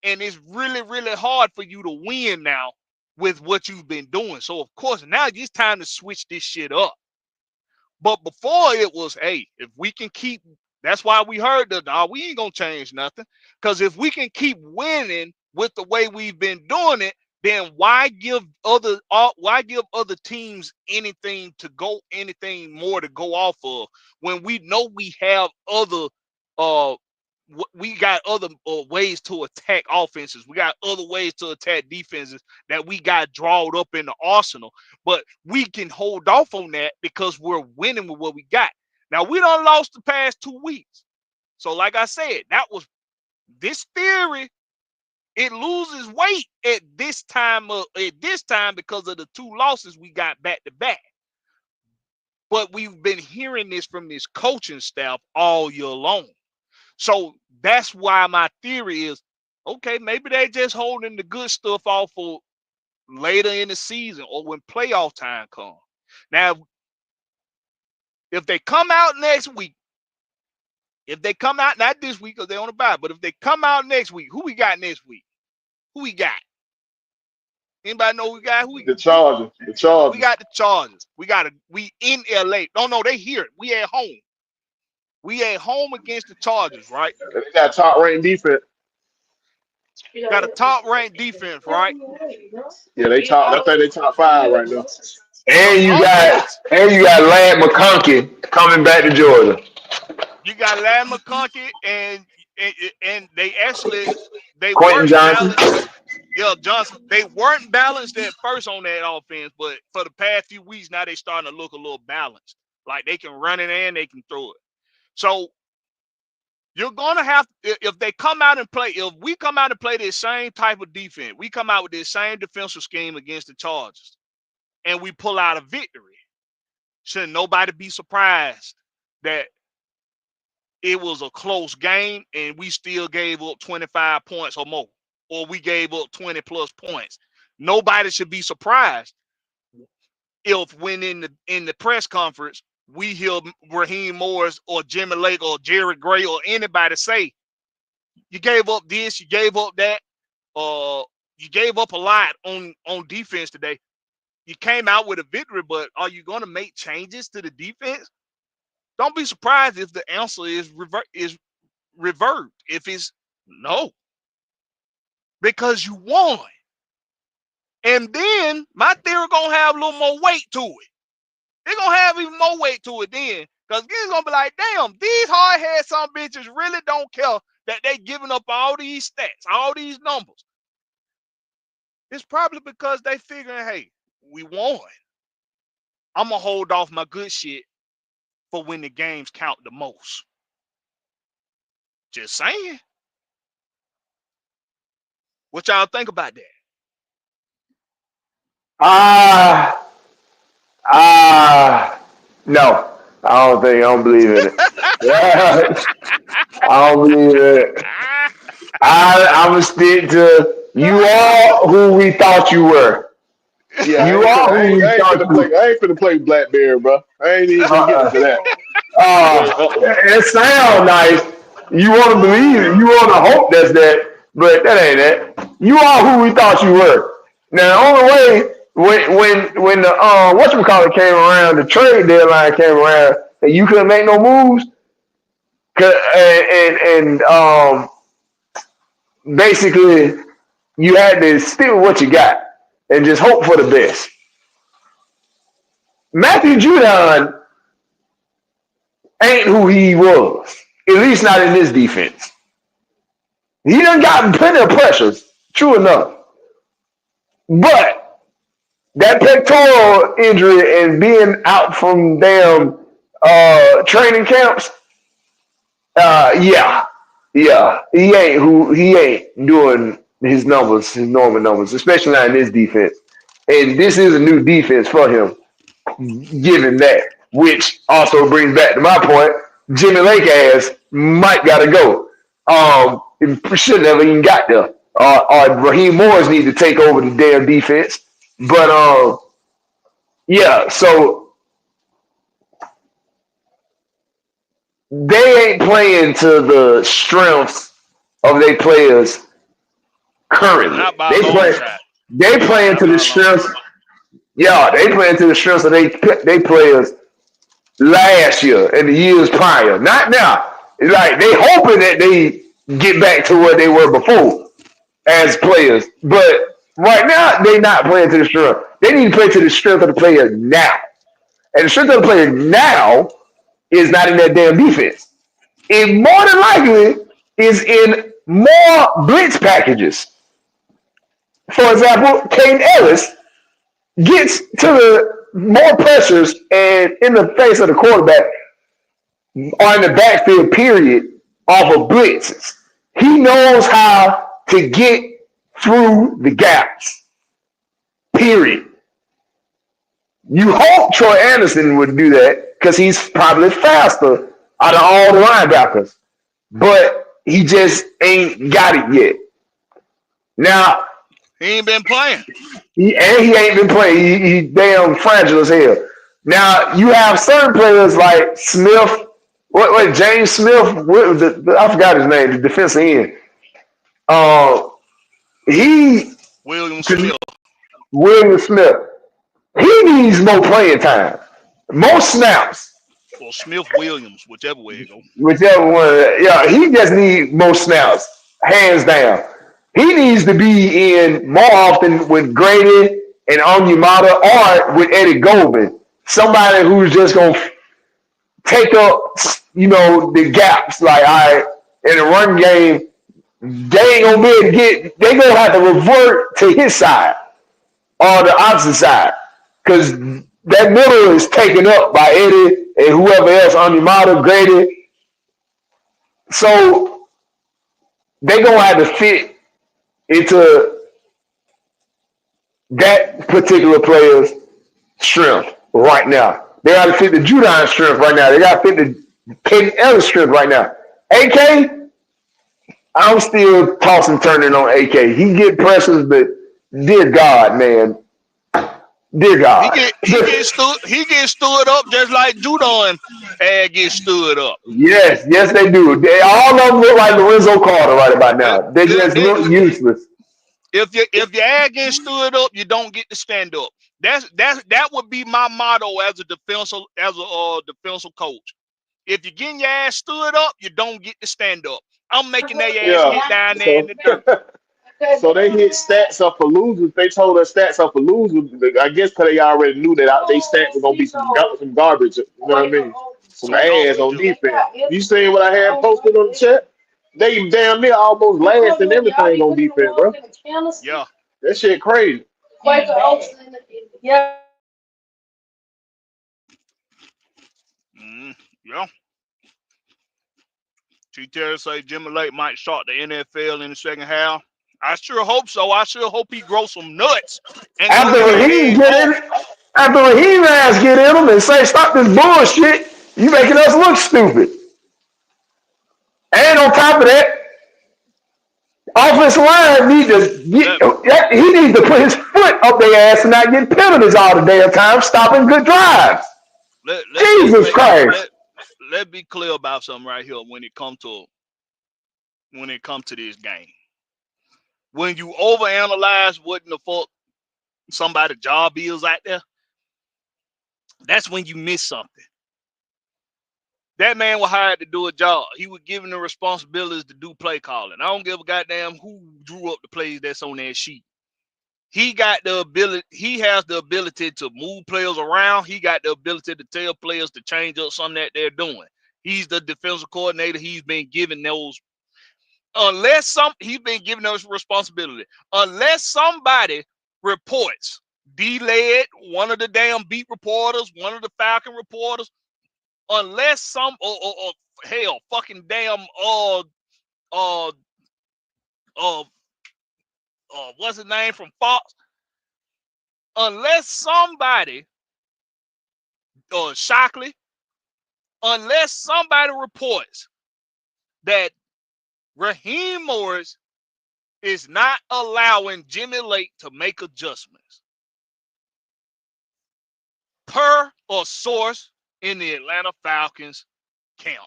and it's really, really hard for you to win now with what you've been doing. So of course now it's time to switch this shit up. But before it was, hey, if we can keep, that's why we heard we ain't gonna change nothing. Because if we can keep winning with the way we've been doing it, then why give other teams anything more to go off of when we know we have other we got other ways to attack offenses. We got other ways to attack defenses that we got drawed up in the arsenal. But we can hold off on that because we're winning with what we got. Now, we done lost the past 2 weeks. So like I said, that was this theory. It loses weight at this time because of the 2 losses we got back to back. But we've been hearing this from this coaching staff all year long. So that's why my theory is, okay, maybe they just holding the good stuff off for later in the season or when playoff time comes. Now, if they come out next week, if they come out, not this week because they're on the bye, but if they come out next week, who we got next week? Who we got? Anybody know who we got? The Chargers. The Chargers. We got the Chargers. We in LA. No, they here. We at home. We at home against the Chargers, right? They got top ranked defense. Got a top ranked defense, right? Yeah, I think they top 5 right now. And you got Lad McConkey coming back to Georgia. You got Lad McConkey and they Quentin Johnson. Johnson. They weren't balanced at first on that offense, but for the past few weeks now they starting to look a little balanced. Like they can run it and they can throw it. So you're gonna have, if we come out and play this same type of defense, we come out with this same defensive scheme against the Chargers, and we pull out a victory, should nobody be surprised that it was a close game and we still gave up 25 points or more, or we gave up 20 plus points. Nobody should be surprised if when in the press conference we hear Raheem Morris or Jimmy Lake or Jerry Gray or anybody say, you gave up this, you gave up that, you gave up a lot on defense today. You came out with a victory, but are you going to make changes to the defense? Don't be surprised if the answer is reversed. If it's no, because you won. And then my theory going to have a little more weight to it. They're going to have even more weight to it then. Because it's going to be like, damn, these hard-head some bitches really don't care that they giving up all these stats, all these numbers. It's probably because they figuring, hey, we won. I'm going to hold off my good shit for when the games count the most. Just saying. What y'all think about that? No. I don't believe in it. I don't believe in it. I'm going to stick to you are who we thought you were. Yeah, You are who we I ain't thought finna you. play. I ain't finna play Blackberry, bro. I ain't even gonna get Uh-uh. into that. It sounds nice. You want to believe it. You want to hope that's that, but that ain't that. You are who we thought you were. Now, the only way when the whatchamacallit came around, the trade deadline came around, and you couldn't make no moves, and basically you had to stick with what you got and just hope for the best. Matthew Judon ain't who he was, at least not in this defense. He done gotten plenty of pressures, true enough. But that pectoral injury and being out from damn training camps, yeah, he ain't doing his numbers, his normal numbers, especially not in this defense. And this is a new defense for him, given that, which also brings back to my point. Jimmy Lake ass might gotta go. It should never even got there. Or Raheem Morris need to take over the damn defense. But yeah, so they ain't playing to the strengths of their players currently. Not by a long shot. They playing Not to the by a long strengths. shot. Yeah, they playing to the strengths of they players last year and the years prior. Not now. It's like they hoping that they get back to where they were before as players. But right now, they not playing to the strength. They need to play to the strength of the player now. And the strength of the player now is not in that damn defense. It more than likely is in more blitz packages. For example, Caden Ellis gets to the more pressures and in the face of the quarterback or in the backfield, period, off of blitzes. He knows how to get through the gaps, period. You hope Troy Anderson would do that because he's probably faster out of all the linebackers, but he just ain't got it yet. Now, He ain't been playing. he ain't been playing. He damn fragile as hell. Now, you have certain players like Smith. What James Smith? I forgot his name. The defensive end. Uh, he William Smith William Smith. He needs more playing time, more snaps, or Smith Williams, whichever way it go. whichever one. Yeah, he just needs more snaps, hands down. He needs to be in more often with Grady and Onyemata or with Eddie Goldman, somebody who's just gonna take up, the gaps. Like, all right, in the run game, they ain't gonna be able to get. They gonna have to revert to his side or the opposite side, because that middle is taken up by Eddie and whoever else, Onyemata, Grady. So they gonna have to fit into that particular player's strength right now. They got to fit the Judon strength right now. They got to fit the Caden Ellis strength right now. AK, I'm still tossing turning on AK. He get pressures, but dear God, man, dear He God. get he get stood he get stood up just like Judon had get stood up. Yes, they do. They all of them look like Lorenzo Carter right about now. They just They look do. useless. If your ad gets stood up, you don't get to stand up. That would be my motto as a defensive coach. If you're getting your ass stood up, you don't get to stand up. I'm making their ass Yeah. get down there in So the dirt. so they hit stats up for losers. They told us stats up for losers. I guess because they already knew that they stats were gonna be some garbage. You know what I mean? Some Some ass on garbage. defense. You seen what I had posted on the chat? They damn near almost last in everything on defense, bro. Yeah. That shit crazy. Yeah. T. Terry say Jimmy Lake might start the NFL in the second half. I sure hope so. I sure hope he grows some nuts and go After get his Raheem head get off. in, after Raheem ass get in them and say, stop this bullshit, you making us look stupid. And on top of that, Offensive line need to he needs to put his foot up their ass and not get penalties all the damn time, stopping good drives. Jesus Christ. Let's be clear about something right here when it comes to this game. When you overanalyze what in the fuck somebody's job is out there, that's when you miss something. That man was hired to do a job. He was given the responsibilities to do play calling. I don't give a goddamn who drew up the plays that's on that sheet. He got the ability. He has the ability to move players around. He got the ability to tell players to change up something that they're doing. He's the defensive coordinator. He's been given those. He's been given those responsibility. Unless somebody reports, D-Led, one of the damn beat reporters, one of the Falcon reporters, unless some or hell fucking damn what's his name from Fox, unless somebody Shockley, unless somebody reports that Raheem Morris is not allowing Jimmy Lake to make adjustments per a source in the Atlanta Falcons camp.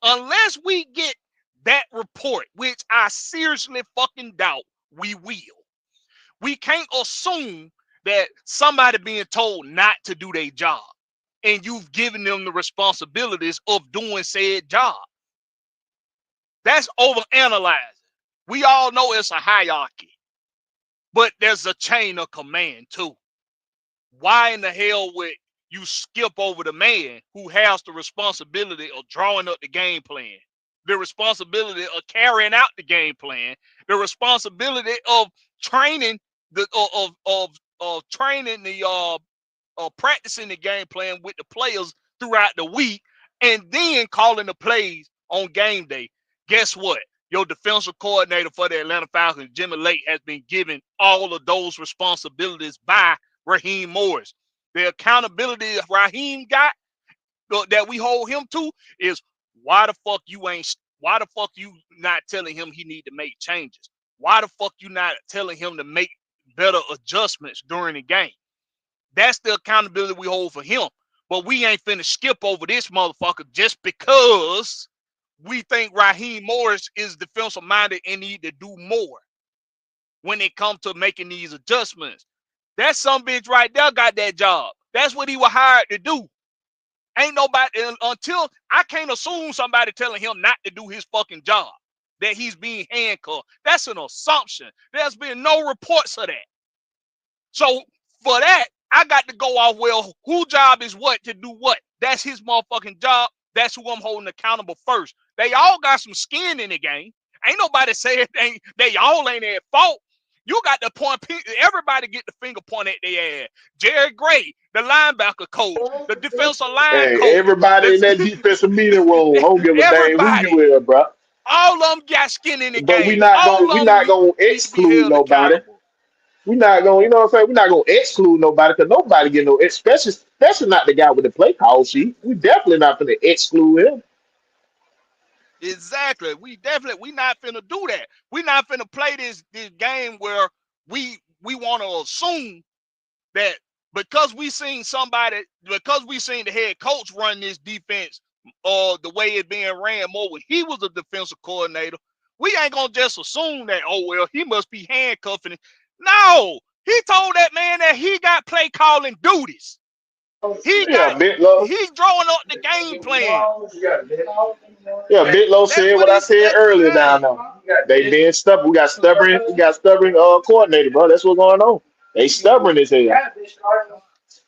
Unless we get that report, which I seriously fucking doubt we will, we can't assume that somebody being told not to do their job and you've given them the responsibilities of doing said job. That's overanalyzing. We all know it's a hierarchy, but there's a chain of command too. Why in the hell would you skip over the man who has the responsibility of drawing up the game plan, the responsibility of carrying out the game plan, the responsibility of training practicing the game plan with the players throughout the week, and then calling the plays on game day? Guess what? Your defensive coordinator for the Atlanta Falcons, Jimmy Lake, has been given all of those responsibilities by Raheem Morris. The accountability Raheem got that we hold him to is why the fuck you not telling him he need to make changes? Why the fuck you not telling him to make better adjustments during the game? That's the accountability we hold for him. But we ain't finna skip over this motherfucker just because we think Raheem Morris is defensive minded and need to do more when it comes to making these adjustments. That some bitch right there got that job. That's what he was hired to do. Ain't nobody, until I can't assume somebody telling him not to do his fucking job, that he's being handcuffed. That's an assumption. There's been no reports of that. So for that, I got to go off, well, whose job is what to do what? That's his motherfucking job. That's who I'm holding accountable first. They all got some skin in the game. Ain't nobody saying they all ain't at fault. You got the point. Everybody get the finger pointed at their ass. Jerry Gray, the linebacker coach, the defensive line coach. Everybody in that defensive meeting room, I don't give a damn who you is, bro. All of them got skin in the but game. But we not gonna exclude nobody. We not gonna, you know what I'm saying? We're not gonna exclude nobody because nobody get no, especially not the guy with the play call sheet. We definitely not gonna exclude him. Exactly. We not finna do that. We not finna play this game where we want to assume that because we seen the head coach run this defense the way it's being ran more when he was a defensive coordinator, we ain't gonna just assume that, oh well, he must be handcuffing it. No, he told that man that he got play calling duties. He's drawing up the game plan. Yeah, Bitlow said what I said earlier down there. They being stubborn. We got stubborn coordinator, bro. That's what's going on. They stubborn as hell.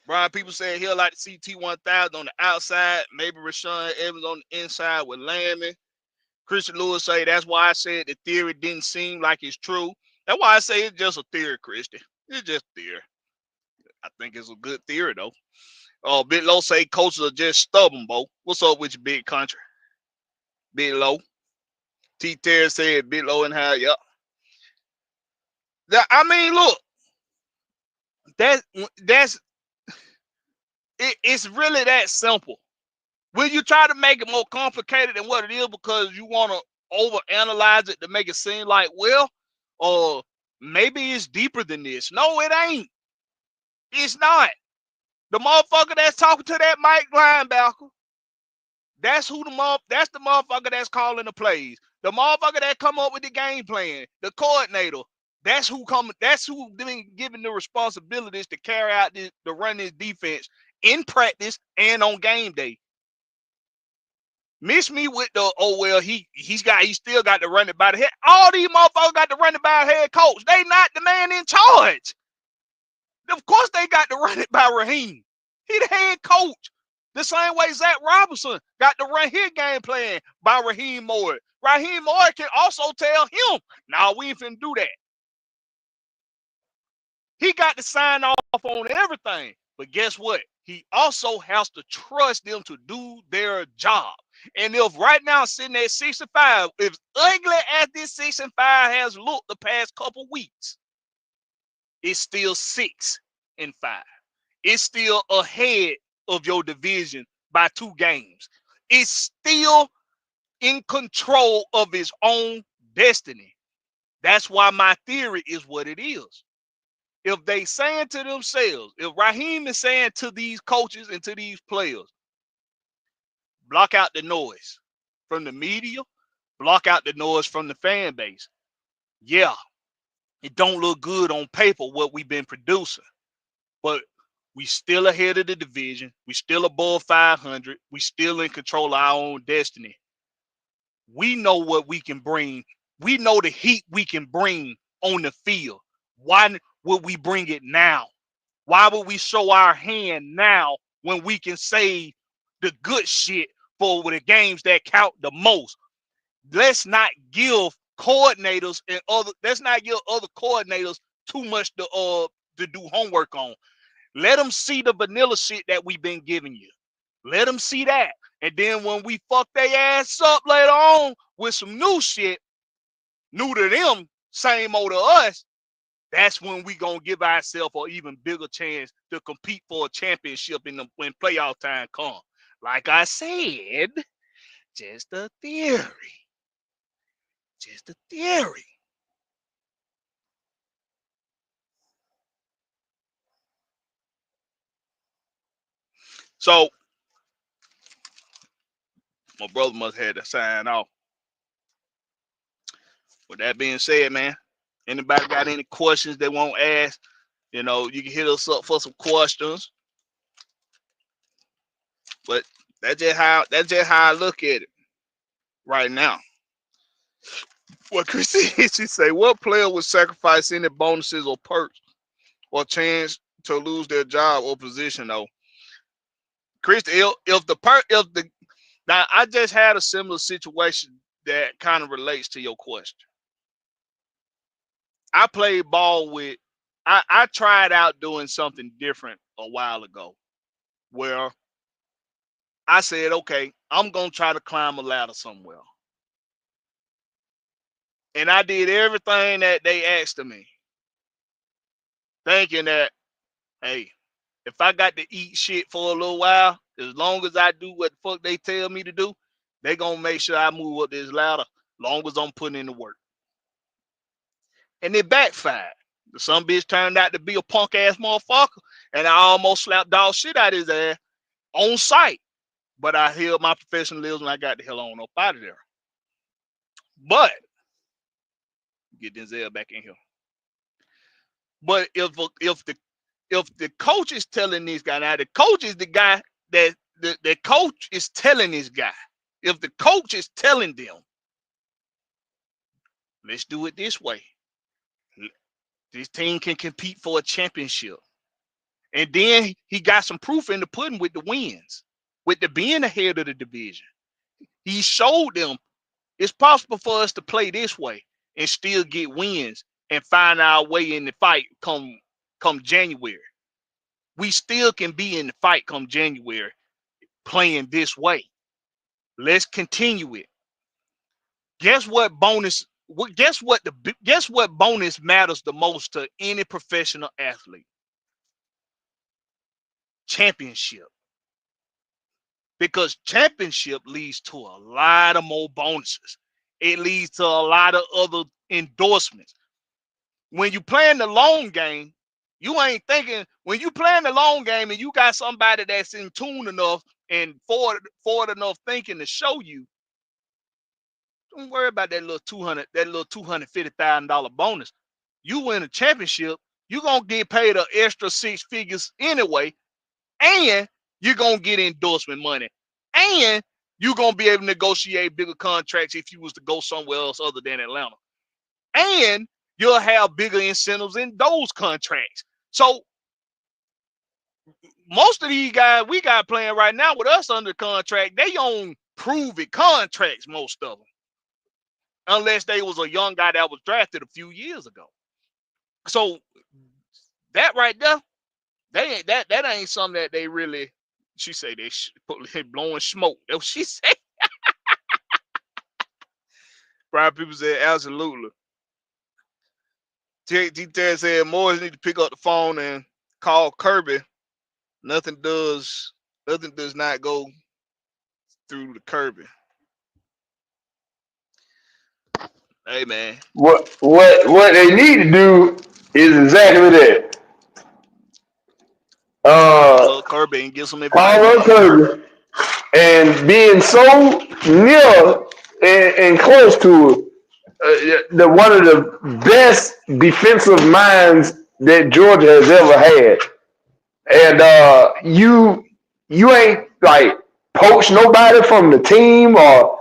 Brian, people saying he'll like to see T1000 on the outside, maybe Rashawn Evans on the inside with Lammy. Christian Lewis say that's why I said the theory didn't seem like it's true. That's why I say it's just a theory, Christian. It's just theory. I think it's a good theory though. Big Low say coaches are just stubborn, Bo. What's up with your big country? Big Low. T Terry said Big Low and how, yep. I mean, look, it's really that simple. Will you try to make it more complicated than what it is because you want to overanalyze it to make it seem like, well, or maybe it's deeper than this. No, it ain't. It's not. The motherfucker that's talking to that Mike linebacker, that's the motherfucker that's calling the plays. The motherfucker that come up with the game plan, the coordinator, that's who been given the responsibilities to carry out to run this defense in practice and on game day. Miss me with the, oh well, he still got to run it by the head. All these motherfuckers got to run it by a head coach. They not the man in charge. Of course they got to run it by Raheem. He the head coach. The same way Zach Robinson got to run his game plan by Raheem Moore. Raheem Moore can also tell him, nah, we ain't finna do that. He got to sign off on everything. But guess what? He also has to trust them to do their job. And if right now sitting at 6-5, if ugly as this 6-5 has looked the past couple weeks, it's still 6-5. It's still ahead of your division by 2 games. It's still in control of its own destiny. That's why my theory is what it is. If they saying to themselves, if Raheem is saying to these coaches and to these players, block out the noise from the media, block out the noise from the fan base. Yeah, it don't look good on paper what we've been producing, but we still ahead of the division. We still above 500. We still in control of our own destiny. We know what we can bring. We know the heat we can bring on the field. Why would we bring it now? Why would we show our hand now when we can say the good shit for the games that count the most? Let's not give coordinators and let's not give other coordinators too much to do homework on. Let them see the vanilla shit that we've been giving you. Let them see that. And then when we fuck their ass up later on with some new shit, new to them, same old to us, that's when we gonna give ourselves an even bigger chance to compete for a championship when playoff time comes. Like I said, just a theory. Just a theory. So my brother must have had to sign off. With that being said, man, anybody got any questions they won't ask? You know, you can hit us up for some questions. But that's just how I look at it right now. What Chrissy she say, what player would sacrifice any bonuses or perks or chance to lose their job or position though? Christy, now I just had a similar situation that kind of relates to your question. I played ball with I tried out doing something different a while ago where I said, okay, I'm gonna try to climb a ladder somewhere. And I did everything that they asked of me, thinking that, hey, if I got to eat shit for a little while, as long as I do what the fuck they tell me to do, they gonna make sure I move up this ladder, long as I'm putting in the work. And it backfired. The son bitch turned out to be a punk ass motherfucker, and I almost slapped dog shit out his ass on sight. But I held my professionalism and I got the hell on up out of there. But get Denzel back in here. But if the coach is telling this guy, now the coach is the guy that the coach is telling this guy. If the coach is telling them, let's do it this way. This team can compete for a championship. And then he got some proof in the pudding with the wins, with the being ahead of the division. He showed them it's possible for us to play this way and still get wins and find our way in the fight come January. We still can be in the fight come January playing this way. Let's continue it. Guess what bonus matters the most to any professional athlete? Championship. Because championship leads to a lot of more bonuses. it leads to a lot of other endorsements. When you playing the long game, you ain't thinking. When you playing the long game and you got somebody that's in tune enough and forward enough thinking to show you, don't worry about that little $250,000 bonus. You win a championship, you're gonna get paid an extra 6 figures anyway, and you're gonna get endorsement money, and you're gonna be able to negotiate bigger contracts if you was to go somewhere else other than Atlanta, and you'll have bigger incentives in those contracts. So most of these guys we got playing right now with us under contract, they on prove it contracts, most of them, unless they was a young guy that was drafted a few years ago. So that right there, that ain't something that they really. She say they blowing smoke. That's what she say. Prime people said absolutely. T-Ted said Morris need to pick up the phone and call Kirby. Nothing does not go through the Kirby. Hey man. What they need to do is exactly that. Call up Kirby and get some advice. Call up Kirby and being so near and close to the one of the best defensive minds that Georgia has ever had. And you ain't like poach nobody from the team, or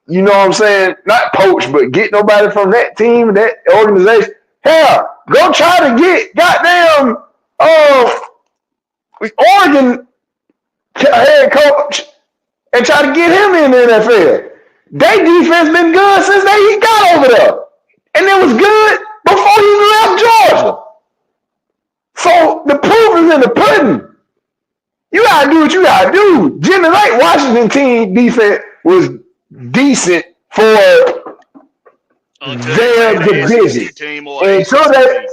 you know what I'm saying? Not poach, but get nobody from that team, that organization. Hell, go try to get goddamn Oregon head coach and try to get him in the NFL. Their defense been good since he got over there. And it was good before he left Georgia. So the proof is in the pudding. You gotta do what you gotta do. Jimmy Lake Washington team defense was decent for their division. Until that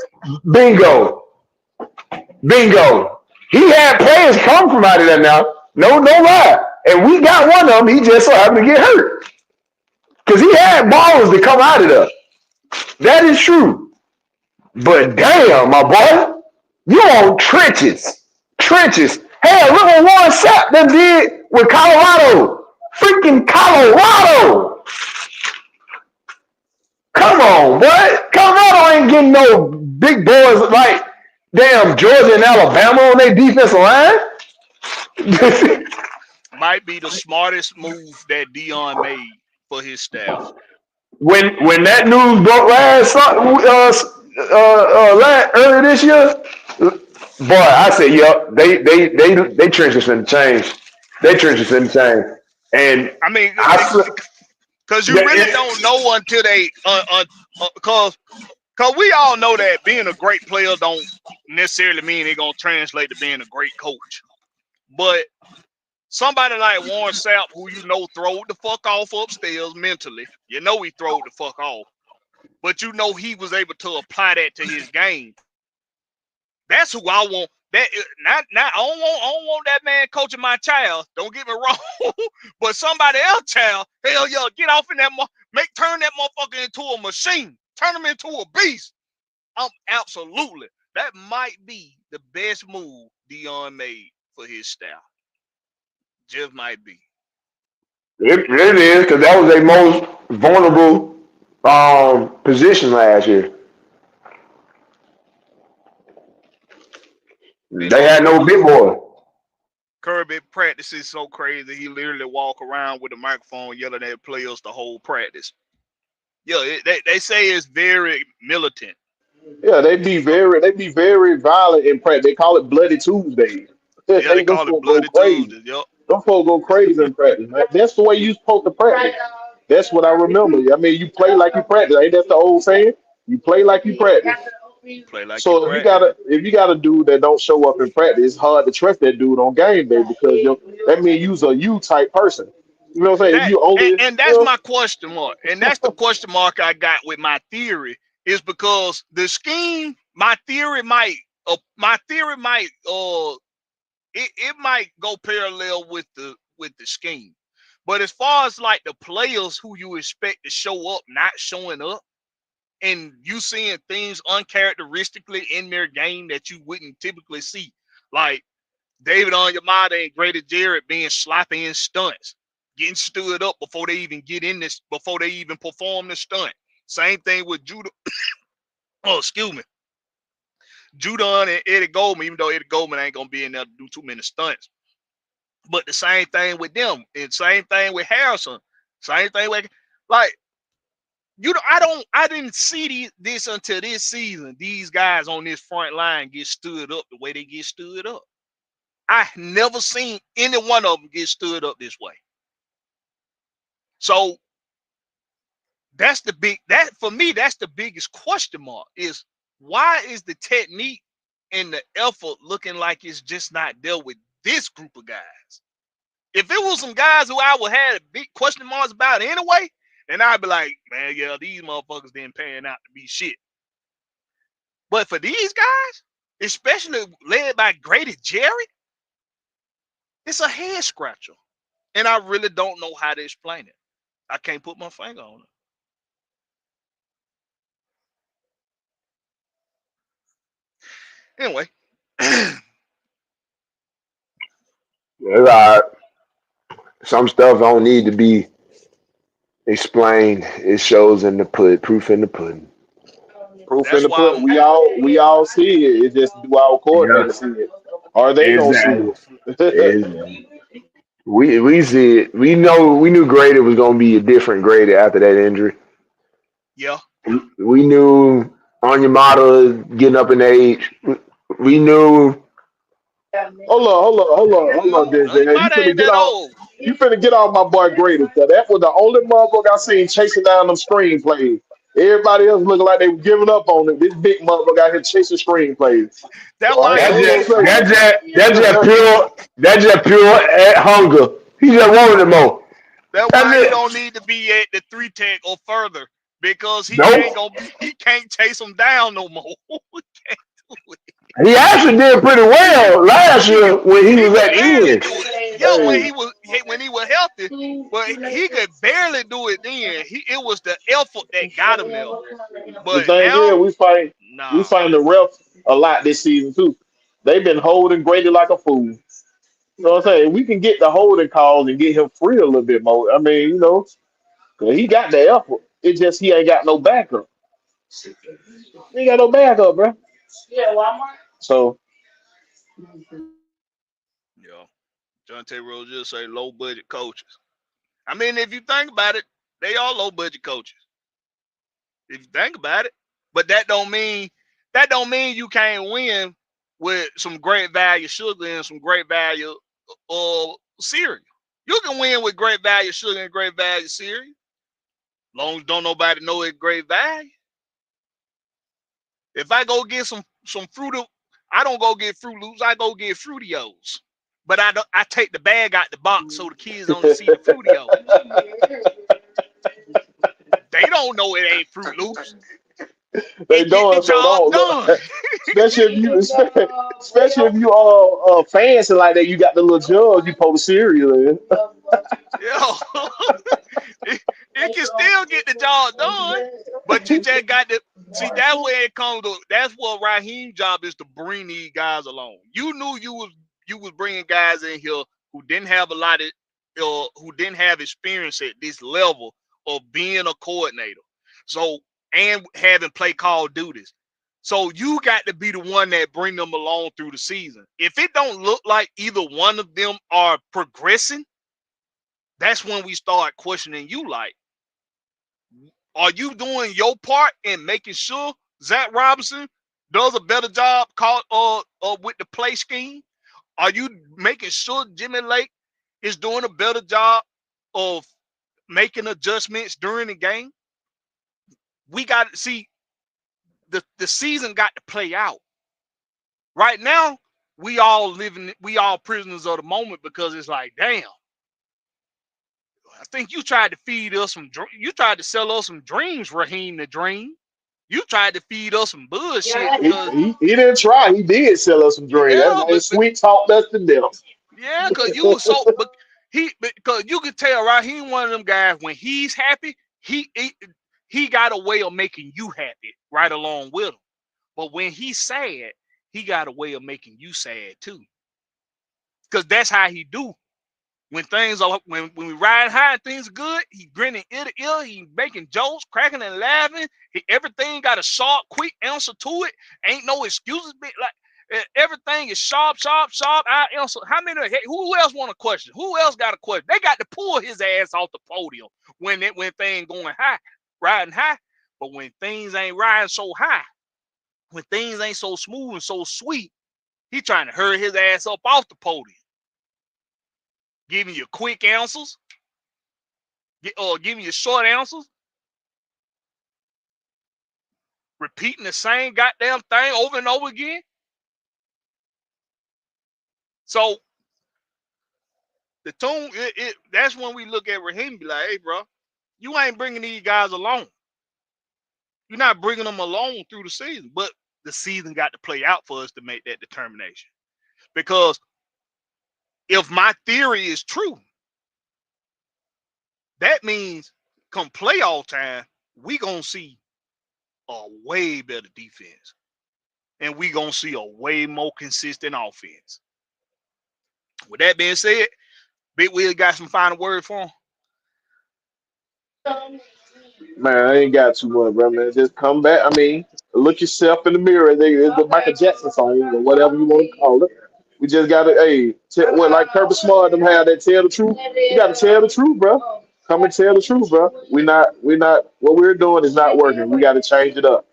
bingo. He had players come from out of there now. No lie. And we got one of them. He just so happened to get hurt. Because he had ballers to come out of there. That is true. But damn, my boy, you on trenches. Trenches. Hell, look what Warren Sapp done did with Colorado. Freaking Colorado. Come on, boy. Colorado ain't getting no big boys like damn Georgia and Alabama on their defensive line. Might be the smartest move that Dion made for his staff. When that news broke earlier this year, boy, I said, yup, they trenches finna change. They trenches finna change. And I mean, because you really don't know until they, because we all know that being a great player don't necessarily mean they're gonna translate to being a great coach. But somebody like Warren Sapp, who you know throwed the fuck off upstairs mentally, you know he throwed the fuck off, but you know he was able to apply that to his game. That's who I want. That not I don't want that man coaching my child. Don't get me wrong, but somebody else child, hell yeah, get off in that turn that motherfucker into a machine, turn him into a beast. Absolutely. That might be the best move Dion made for his staff. Just might be. It is, because that was their most vulnerable position last year. They had no big boy. Kirby practices so crazy. He literally walk around with a microphone yelling at players the whole practice. Yeah, they say it's very militant. Yeah, they be very violent in practice. They call it Bloody Tuesdays. Yeah, they call it Bloody Tuesdays. Yep. Them folks go crazy in practice. Man. That's the way you supposed to practice. That's what I remember. I mean, you play like you practice. Ain't that the old saying? You play like you practice. Play like so if you got a dude that don't show up in practice, it's hard to trust that dude on game day because that means you's a you type person. You know what I'm saying? And that's my question mark. And that's the question mark I got with my theory is because the scheme, my theory might it might go parallel with the scheme. But as far as like the players who you expect to show up, not showing up, and you seeing things uncharacteristically in their game that you wouldn't typically see, like David Onyemata and Grady Jarrett being sloppy in stunts, getting stood up before they even get in this, before they even perform the stunt. Same thing with Judah. Oh, excuse me. Judon and Eddie Goldman, even though Eddie Goldman ain't gonna be in there to do too many stunts. But the same thing with them, and same thing with Harrison, same thing with like I didn't see this until this season. These guys on this front line get stood up the way they get stood up. I never seen any one of them get stood up this way. So that's for me, that's the biggest question mark is why is the technique and the effort looking like it's just not there with this group of guys? If it was some guys who I would have big question marks about anyway, then I'd be like, man, yeah, these motherfuckers didn't pan out to be shit. But for these guys, especially led by Grady Jarrett, it's a head scratcher. And I really don't know how to explain it. I can't put my finger on it. Anyway. It's all right. Some stuff don't need to be explained. It shows in the proof in the pudding. Proof in That's the why pudding. We all see it. It's just do our coordinator see it, or they gonna see Exactly. it. Exactly. We see it. We knew Grady was gonna be a different Grady after that injury. yeah. We knew Onyemata getting up in age. We knew. Hold on, You Denzel. might ain't that old. You finna get off my boy Grady. Cause that was the only motherfucker I seen chasing down them screenplays. Everybody else looking like they were giving up on it. This big motherfucker out here chasing screenplays. That So I why ain't he don't need That's just pure hunger. He just wanted it more. that That's why he it. don't need to be at the 3-tech or further because he Nope. can't chase them down no more. He can't do it. He actually did pretty well last year when he was could at barely Ian. do it. Yeah, hey, when he was healthy, but he could barely do it then. It was the effort that got him there. the But thing is, now, we nah. find the ref a lot this season too. They've been holding Grady like a fool. You know what I'm saying? We can get the holding calls and get him free a little bit more. I mean, 'cause he got the effort. It's just he ain't got no backup. He ain't got no backup, bro. So Yeah. John T. Rose just say low budget coaches. I mean, if you think about it, they are low budget coaches. If you think about it. But that don't mean you can't win with some great value sugar and some great value cereal. You can win with great value sugar and great value cereal. Long as don't nobody know it's great value. If I go get some fruit, I don't go get Fruit Loops. I go get Fruitios. But I take the bag out the box so the kids only see the Fruitios. They don't know it ain't Fruit Loops. they It get the doing so job don't look. done. Especially if you are fancy like that, you got the little jug you pour the cereal in. Yeah. it can still get the job done, but you just got to see that way it comes to. That's what Raheem's job is, to bring these guys along. You knew you was bringing guys in here who didn't have a lot of who didn't have experience at this level of being a coordinator. So, and having play call duties. So you got to be the one that bring them along through the season. If it don't look like either one of them are progressing, that's when we start questioning you. Like, are you doing your part in making sure Zach Robinson does a better job with the play scheme? Are you making sure Jimmy Lake is doing a better job of making adjustments during the game? We got to see the season got to play out. Right now, we all prisoners of the moment because it's like, damn. I think you tried to feed us you tried to sell us some dreams, Raheem the Dream. You tried to feed us some bullshit because He didn't try. He did sell us some dreams. That yeah, man sweet talked us to death. because you was so Because you can tell, right? He one of them guys when he's happy, he got a way of making you happy right along with him. But when he's sad, he got a way of making you sad too. Because that's how he do. When things are when we ride high and things are good, he grinning ear to ear, he making jokes, cracking and laughing. Everything got a sharp, quick answer to it. Ain't no excuses. Like everything is sharp. I answer. Who else want a question? Who else got a question? They got to pull his ass off the podium when things going high, riding high. But when things ain't riding so high, when things ain't so smooth and so sweet, he trying to hurry his ass up off the podium. Giving you quick answers, or giving you short answers, repeating the same goddamn thing over and over again. So the tune, that's when we look at Raheem and be like, hey, bro, you ain't bringing these guys along. You're not bringing them along through the season, but the season got to play out for us to make that determination. Because if my theory is true, that means come playoff time, we gonna see a way better defense, and we gonna see a way more consistent offense. With that being said, Big Will got some final word for him. Man, I ain't got too much, bro, man. Just come back. I mean, look yourself in the mirror. It's the Michael Jackson song, or whatever you want to call it. We just got to, when like Kirby Smart them have that tell the truth. You got to tell the truth, bro. Come and tell the truth, bro. What we're doing is not working. We got to change it up.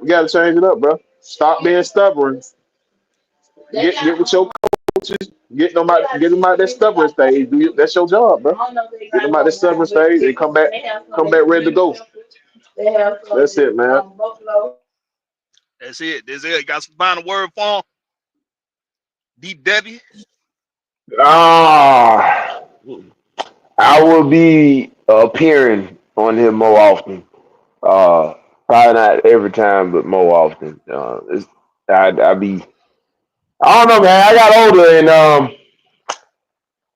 We got to change it up, bro. Stop being stubborn. Get with your coaches. Get them out that stubborn stage. That's your job, bro. Get them out that stubborn stage and come back ready to go. That's it, man. That's it. You got some final word for him. DW. I will be appearing on him more often. Probably not every time, but more often. I be. I don't know, man. I got older and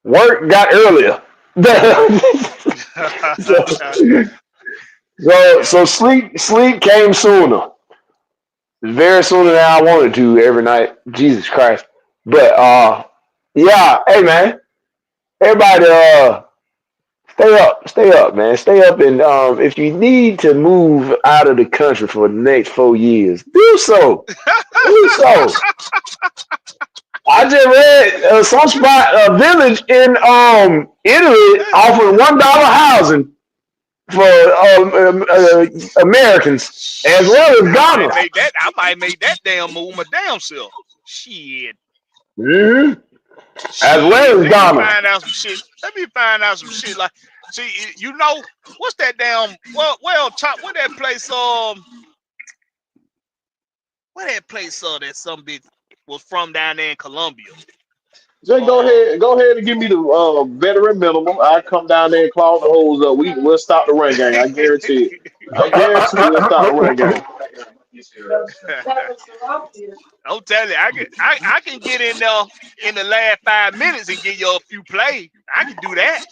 work got earlier. so sleep came sooner, very sooner than I wanted to every night. Jesus Christ! But yeah. Hey, man. Everybody, stay up, man. Stay up, and if you need to move out of the country for the next 4 years, do so. Do so. I just read some spot, a village in Italy offering $1 housing for Americans as well as Ghana. I might make that damn move my damn self. Shit. Mm-hmm. As well as Ghana. Let me find out some shit. Like, see, you know, what's that damn? What that place? Where that place? That some bitch was from down there in Colombia. Just go ahead and give me the veteran minimum. I come down there and clog the holes up. We'll stop the run game. I guarantee it. I guarantee we'll stop the run game. I'm telling you, I can get in there in the last 5 minutes and give you a few plays. I can do that.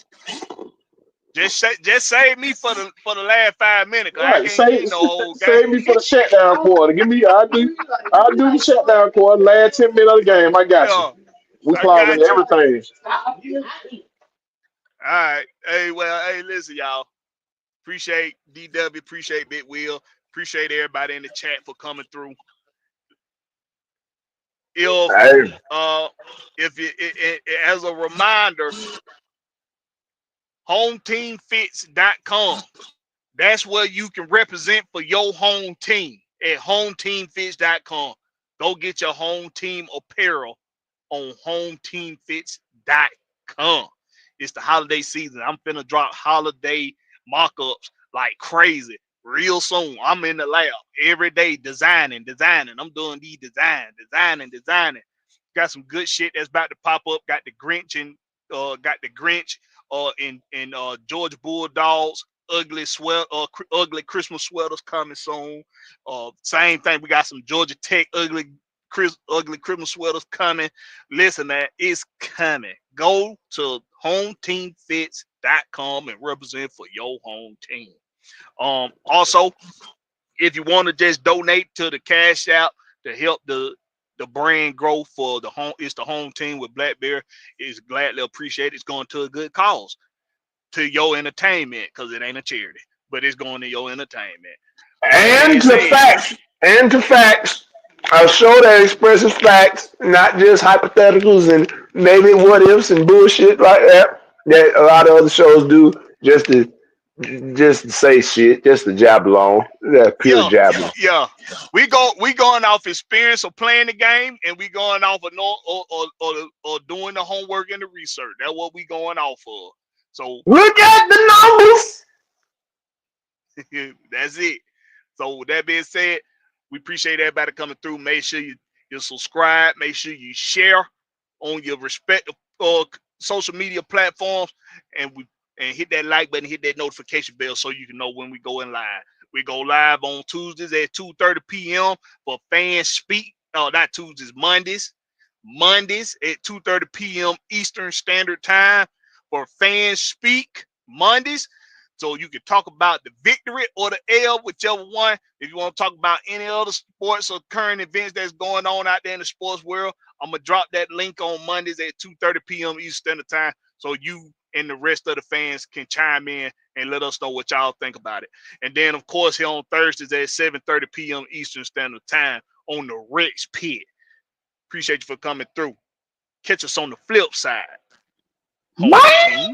Just save me for the last 5 minutes. Right. I can't get no whole game. Save me for the shutdown quarter. I'll do the shutdown quarter. Last 10 minutes of the game. I got you. We clogging everything. All right. Hey, listen, y'all. Appreciate DW. Appreciate Big Will. Appreciate everybody in the chat for coming through. If as a reminder, hometeamfits.com. That's where you can represent for your home team at hometeamfits.com. Go get your home team apparel on hometeamfits.com. It's the holiday season. I'm finna drop holiday mock-ups like crazy real soon. I'm in the lab every day designing. I'm doing these designing. Got some good shit that's about to pop up. Got the Grinch and Georgia Bulldogs ugly Christmas sweaters coming soon. Same thing. We got some Georgia Tech ugly ugly Christmas sweaters coming. Listen, man, it's coming. Go to hometeamfits.com and represent for your home team. Also, if you want to just donate to the Cash App to help the brand grow for the home, it's the home team with Blakberry. It's gladly appreciated. It's going to a good cause, to your entertainment, because it ain't a charity, but it's going to your entertainment. And to facts. And to facts. A show that expresses facts, not just hypotheticals and maybe what ifs and bullshit like that a lot of other shows do just to say shit, just to jabber on. Yeah, pure jabber. Yeah. We going off experience of playing the game, and we going off of or doing the homework and the research. That's what we going off of. So look at the numbers. That's it. So with that being said, we appreciate everybody coming through. Make sure you subscribe. Make sure you share on your respective social media platforms, and hit that like button, hit that notification bell so you can know when we go in live. We go live on Tuesdays at 2:30 p.m. for Fans Speak. Not Tuesdays, Mondays. Mondays at 2:30 p.m. Eastern Standard Time for Fans Speak Mondays. So you can talk about the victory or the L, whichever one. If you want to talk about any other sports or current events that's going on out there in the sports world, I'm going to drop that link on Mondays at 2:30 p.m. Eastern Standard Time so you and the rest of the fans can chime in and let us know what y'all think about it. And then, of course, here on Thursdays at 7:30 p.m. Eastern Standard Time on the Rex Pit. Appreciate you for coming through. Catch us on the flip side. Home team.